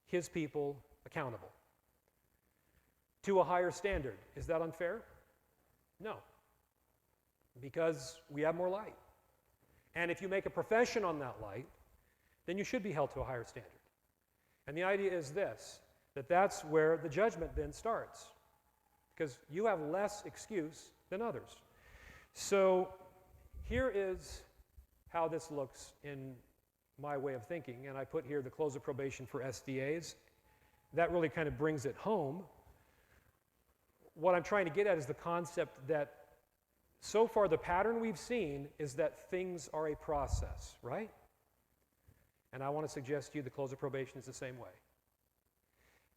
his people accountable to a higher standard. Is that unfair? No. Because we have more light. And if you make a profession on that light, then you should be held to a higher standard. And the idea is this, that that's where the judgment then starts. Because you have less excuse than others. So here is how this looks in my way of thinking, and I put here the close of probation for SDAs. That really kind of brings it home. What I'm trying to get at is the concept that so far the pattern we've seen is that things are a process, right? And I want to suggest to you the close of probation is the same way.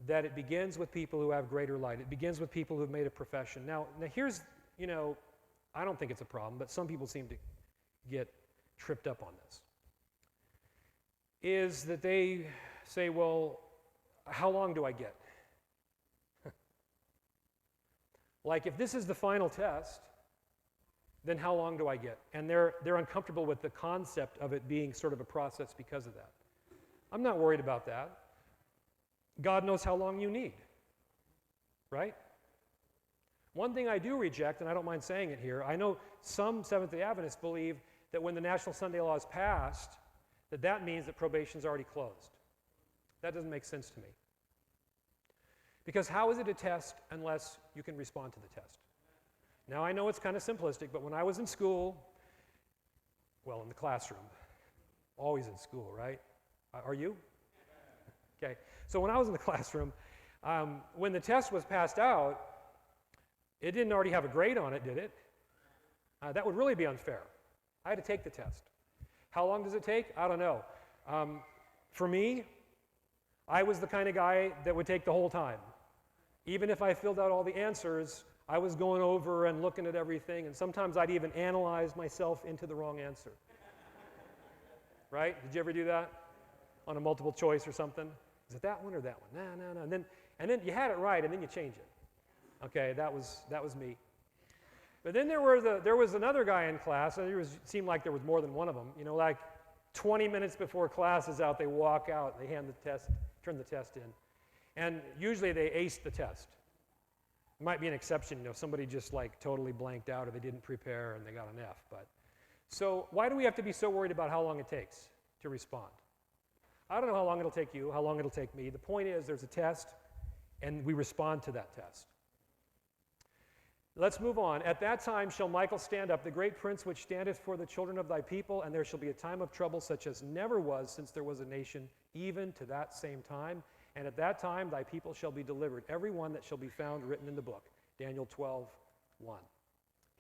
That it begins with people who have greater light. It begins with people who have made a profession. Now here's, I don't think it's a problem, but some people seem to get tripped up on this. Is that they say, well, how long do I get? Like, if this is the final test, then how long do I get? And they're uncomfortable with the concept of it being sort of a process because of that. I'm not worried about that. God knows how long you need, right? One thing I do reject, and I don't mind saying it here, I know some Seventh-day Adventists believe that when the National Sunday Law is passed, that means that probation's already closed. That doesn't make sense to me. Because how is it a test unless you can respond to the test? Now, I know it's kind of simplistic, but when I was in school, well, in the classroom, always in school, right? Are you? Okay. So when I was in the classroom, when the test was passed out, it didn't already have a grade on it, did it? That would really be unfair. I had to take the test. How long does it take? I don't know. For me, I was the kind of guy that would take the whole time. Even if I filled out all the answers, I was going over and looking at everything, and sometimes I'd even analyze myself into the wrong answer. Right? Did you ever do that? On a multiple choice or something? Is it that one or that one? No. And then you had it right, and then you change it. Okay, that was me. But then there was another guy in class, and it seemed like there was more than one of them. Like 20 minutes before class is out, they walk out, they hand the test, turn the test in. And usually they ace the test. It might be an exception, somebody just like totally blanked out or they didn't prepare and they got an F. So why do we have to be so worried about how long it takes to respond? I don't know how long it'll take you, how long it'll take me. The point is there's a test and we respond to that test. Let's move on. At that time shall Michael stand up, the great prince which standeth for the children of thy people, and there shall be a time of trouble such as never was since there was a nation, even to that same time. And at that time thy people shall be delivered, every one that shall be found written in the book. Daniel 12:1.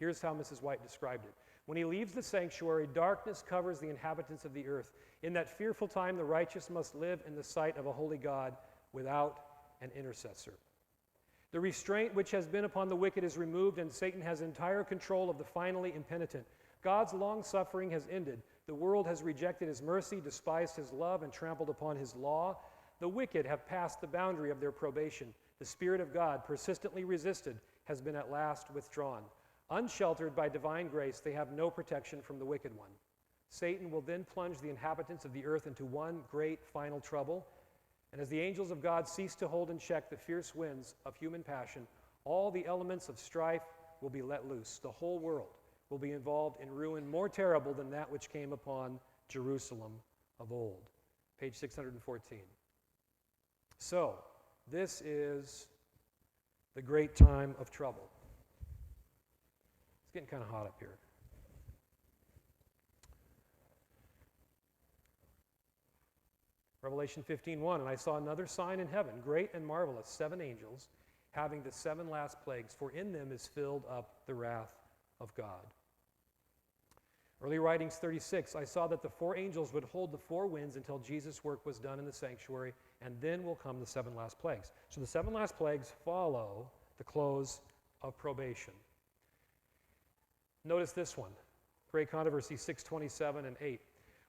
Here's how Mrs. White described it. When he leaves the sanctuary, darkness covers the inhabitants of the earth. In that fearful time the righteous must live in the sight of a holy God without an intercessor. The restraint which has been upon the wicked is removed, and Satan has entire control of the finally impenitent. God's long-suffering has ended. The world has rejected his mercy, despised his love, and trampled upon his law. The wicked have passed the boundary of their probation. The Spirit of God, persistently resisted, has been at last withdrawn. Unsheltered by divine grace, they have no protection from the wicked one. Satan will then plunge the inhabitants of the earth into one great final trouble. And as the angels of God cease to hold in check the fierce winds of human passion, all the elements of strife will be let loose. The whole world will be involved in ruin more terrible than that which came upon Jerusalem of old. page 614. So, this is the great time of trouble. It's getting kind of hot up here. Revelation 15:1, and I saw another sign in heaven, great and marvelous, 7 angels, having the 7 last plagues, for in them is filled up the wrath of God. Early Writings 36, I saw that the 4 angels would hold the 4 winds until Jesus' work was done in the sanctuary, and then will come the 7 last plagues. So the 7 last plagues follow the close of probation. Notice this one, Great Controversy 6:27 and 8.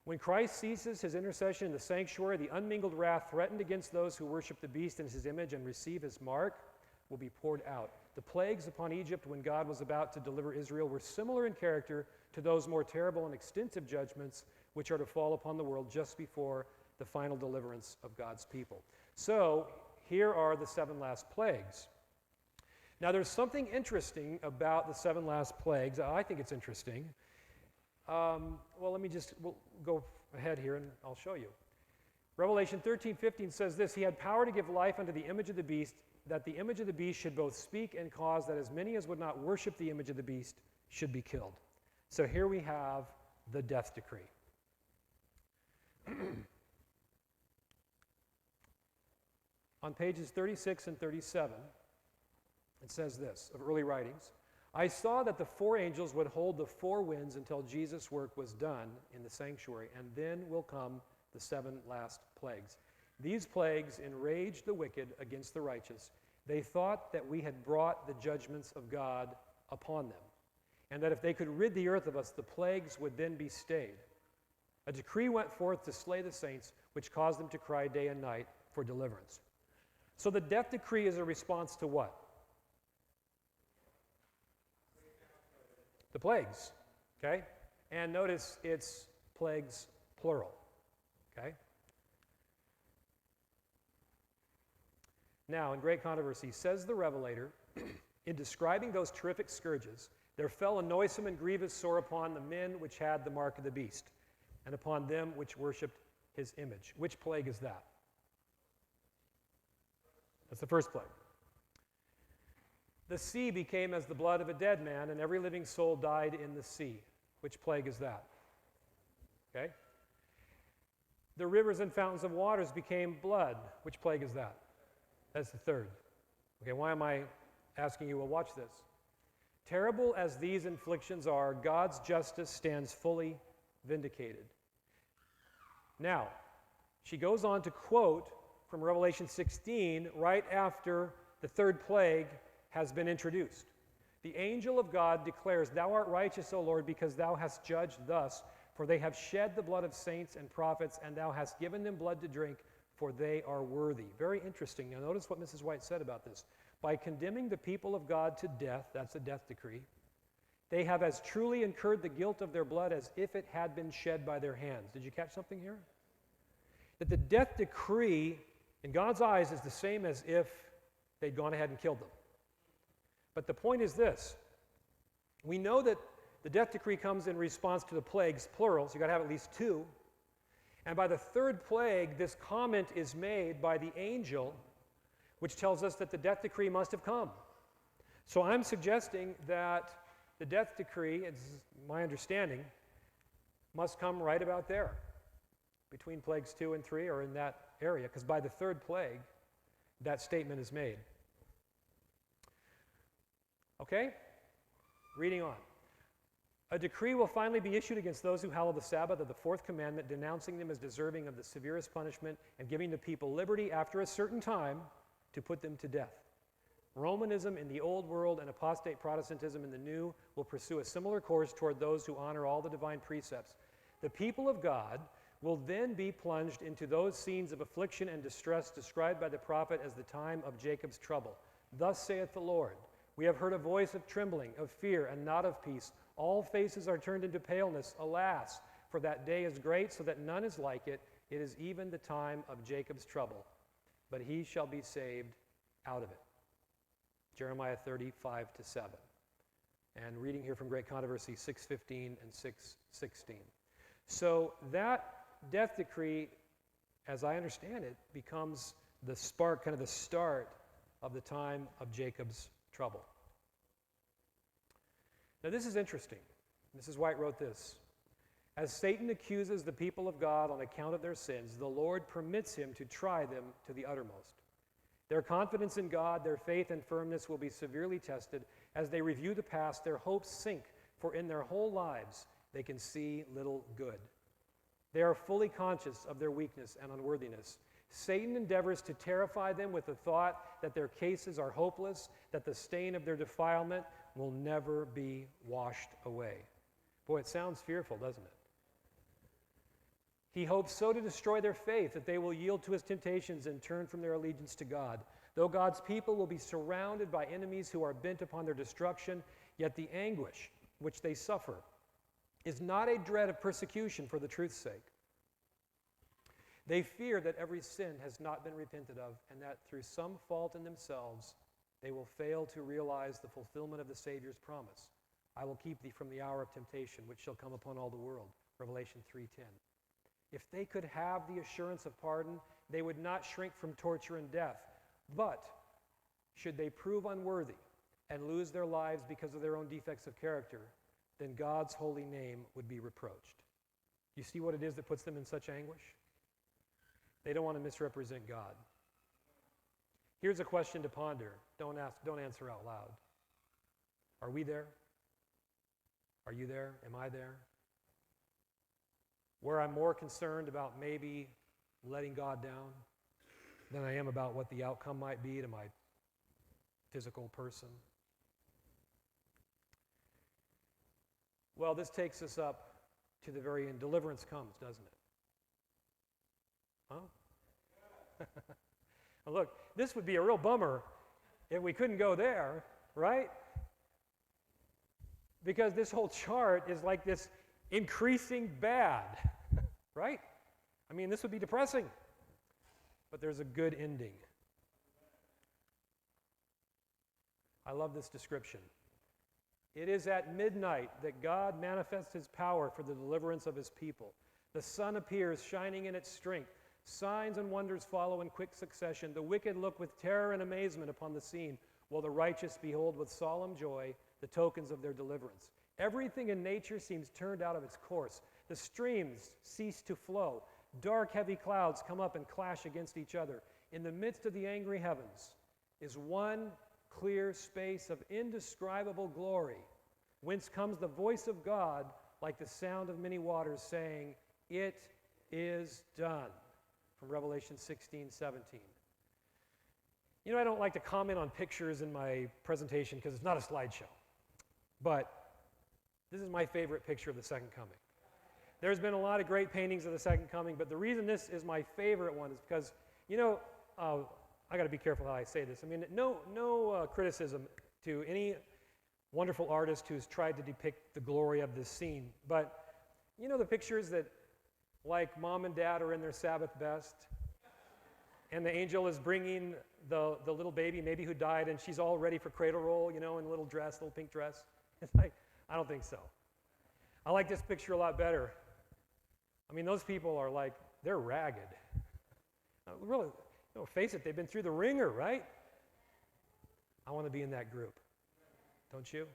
When Christ ceases his intercession in the sanctuary, the unmingled wrath threatened against those who worship the beast in his image and receive his mark will be poured out. The plagues upon Egypt when God was about to deliver Israel were similar in character to those more terrible and extensive judgments which are to fall upon the world just before the final deliverance of God's people. So, here are the 7 last plagues. Now, there's something interesting about the 7 last plagues. I think it's interesting. We'll go ahead here and I'll show you. Revelation 13:15 says this, he had power to give life unto the image of the beast, that the image of the beast should both speak and cause that as many as would not worship the image of the beast should be killed. So here we have the death decree. On pages 36 and 37, it says this, of early writings, I saw that the 4 angels would hold the 4 winds until Jesus' work was done in the sanctuary, and then will come the 7 last plagues. These plagues enraged the wicked against the righteous. They thought that we had brought the judgments of God upon them, and that if they could rid the earth of us, the plagues would then be stayed. A decree went forth to slay the saints, which caused them to cry day and night for deliverance. So the death decree is a response to what? The plagues, okay? And notice it's plagues plural, okay? Now, in Great Controversy, says the Revelator, in describing those terrific scourges, there fell a noisome and grievous sore upon the men which had the mark of the beast, and upon them which worshipped his image. Which plague is that? That's the first plague. The sea became as the blood of a dead man, and every living soul died in the sea. Which plague is that? Okay? The rivers and fountains of waters became blood. Which plague is that? That's the third. Okay, why am I asking you? Well, watch this. Terrible as these inflictions are, God's justice stands fully vindicated. Now, she goes on to quote from Revelation 16 right after the third plague has been introduced. The angel of God declares, Thou art righteous, O Lord, because thou hast judged thus, for they have shed the blood of saints and prophets, and thou hast given them blood to drink, for they are worthy. Very interesting. Now notice what Mrs. White said about this. By condemning the people of God to death, that's a death decree, they have as truly incurred the guilt of their blood as if it had been shed by their hands. Did you catch something here? That the death decree, in God's eyes, is the same as if they'd gone ahead and killed them. But the point is this. We know that the death decree comes in response to the plagues, plural, so you've got to have at least 2. And by the third plague, this comment is made by the angel, which tells us that the death decree must have come. So I'm suggesting that the death decree, it's my understanding, must come right about there, between plagues 2 and 3, or in that area, because by the third plague, that statement is made. Okay? Reading on. A decree will finally be issued against those who hallow the Sabbath of the 4th commandment, denouncing them as deserving of the severest punishment and giving the people liberty after a certain time to put them to death. Romanism in the Old World and apostate Protestantism in the New will pursue a similar course toward those who honor all the divine precepts. The people of God will then be plunged into those scenes of affliction and distress described by the prophet as the time of Jacob's trouble. Thus saith the Lord, we have heard a voice of trembling, of fear, and not of peace. All faces are turned into paleness. Alas, for that day is great, so that none is like it. It is even the time of Jacob's trouble, but he shall be saved out of it. Jeremiah 35-7. And reading here from Great Controversy 6:15 and 6:16. So that death decree, as I understand it, becomes the spark, kind of the start of the time of Jacob's trouble. Now, this is interesting. Mrs. White wrote this. As Satan accuses the people of God on account of their sins, the Lord permits him to try them to the uttermost. Their confidence in God, their faith and firmness will be severely tested. As they review the past, their hopes sink, for in their whole lives they can see little good. They are fully conscious of their weakness and unworthiness. Satan endeavors to terrify them with the thought that their cases are hopeless, that the stain of their defilement will never be washed away. Boy, it sounds fearful, doesn't it? He hopes so to destroy their faith that they will yield to his temptations and turn from their allegiance to God. Though God's people will be surrounded by enemies who are bent upon their destruction, yet the anguish which they suffer is not a dread of persecution for the truth's sake. They fear that every sin has not been repented of, and that through some fault in themselves they will fail to realize the fulfillment of the Savior's promise. I will keep thee from the hour of temptation, which shall come upon all the world. Revelation 3:10. If they could have the assurance of pardon, they would not shrink from torture and death. But should they prove unworthy and lose their lives because of their own defects of character, then God's holy name would be reproached. You see what it is that puts them in such anguish? They don't want to misrepresent God. Here's a question to ponder. Don't answer out loud. Are we there? Are you there? Am I there? Where I'm more concerned about maybe letting God down than I am about what the outcome might be to my physical person. Well, this takes us up to the very end. Deliverance comes, doesn't it? Huh? Well, look, this would be a real bummer if we couldn't go there, right? Because this whole chart is like this increasing bad, right? I mean, this would be depressing, but there's a good ending. I love this description. It is at midnight that God manifests his power for the deliverance of his people. The sun appears, shining in its strength. Signs and wonders follow in quick succession. The wicked look with terror and amazement upon the scene, while the righteous behold with solemn joy the tokens of their deliverance. Everything in nature seems turned out of its course. The streams cease to flow. Dark, heavy clouds come up and clash against each other. In the midst of the angry heavens is one clear space of indescribable glory, whence comes the voice of God like the sound of many waters, saying, "It is done." From Revelation 16:17. You know, I don't like to comment on pictures in my presentation because it's not a slideshow. But this is my favorite picture of the Second Coming. There's been a lot of great paintings of the Second Coming, but the reason this is my favorite one is because, you know, I got to be careful how I say this. I mean, no criticism to any wonderful artist who's tried to depict the glory of this scene. But, you know, the pictures that, like, mom and dad are in their Sabbath best, and the angel is bringing the little baby, maybe who died, and she's all ready for cradle roll, you know, in a little dress, little pink dress. It's like, I don't think so. I like this picture a lot better. I mean, those people are like, they're ragged. Really, you know, face it, they've been through the ringer, right? I want to be in that group. Don't you?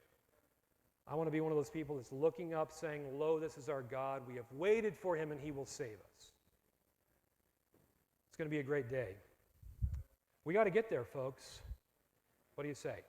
I want to be one of those people that's looking up saying, "Lo, this is our God. We have waited for him and he will save us." It's going to be a great day. We got to get there, folks. What do you say?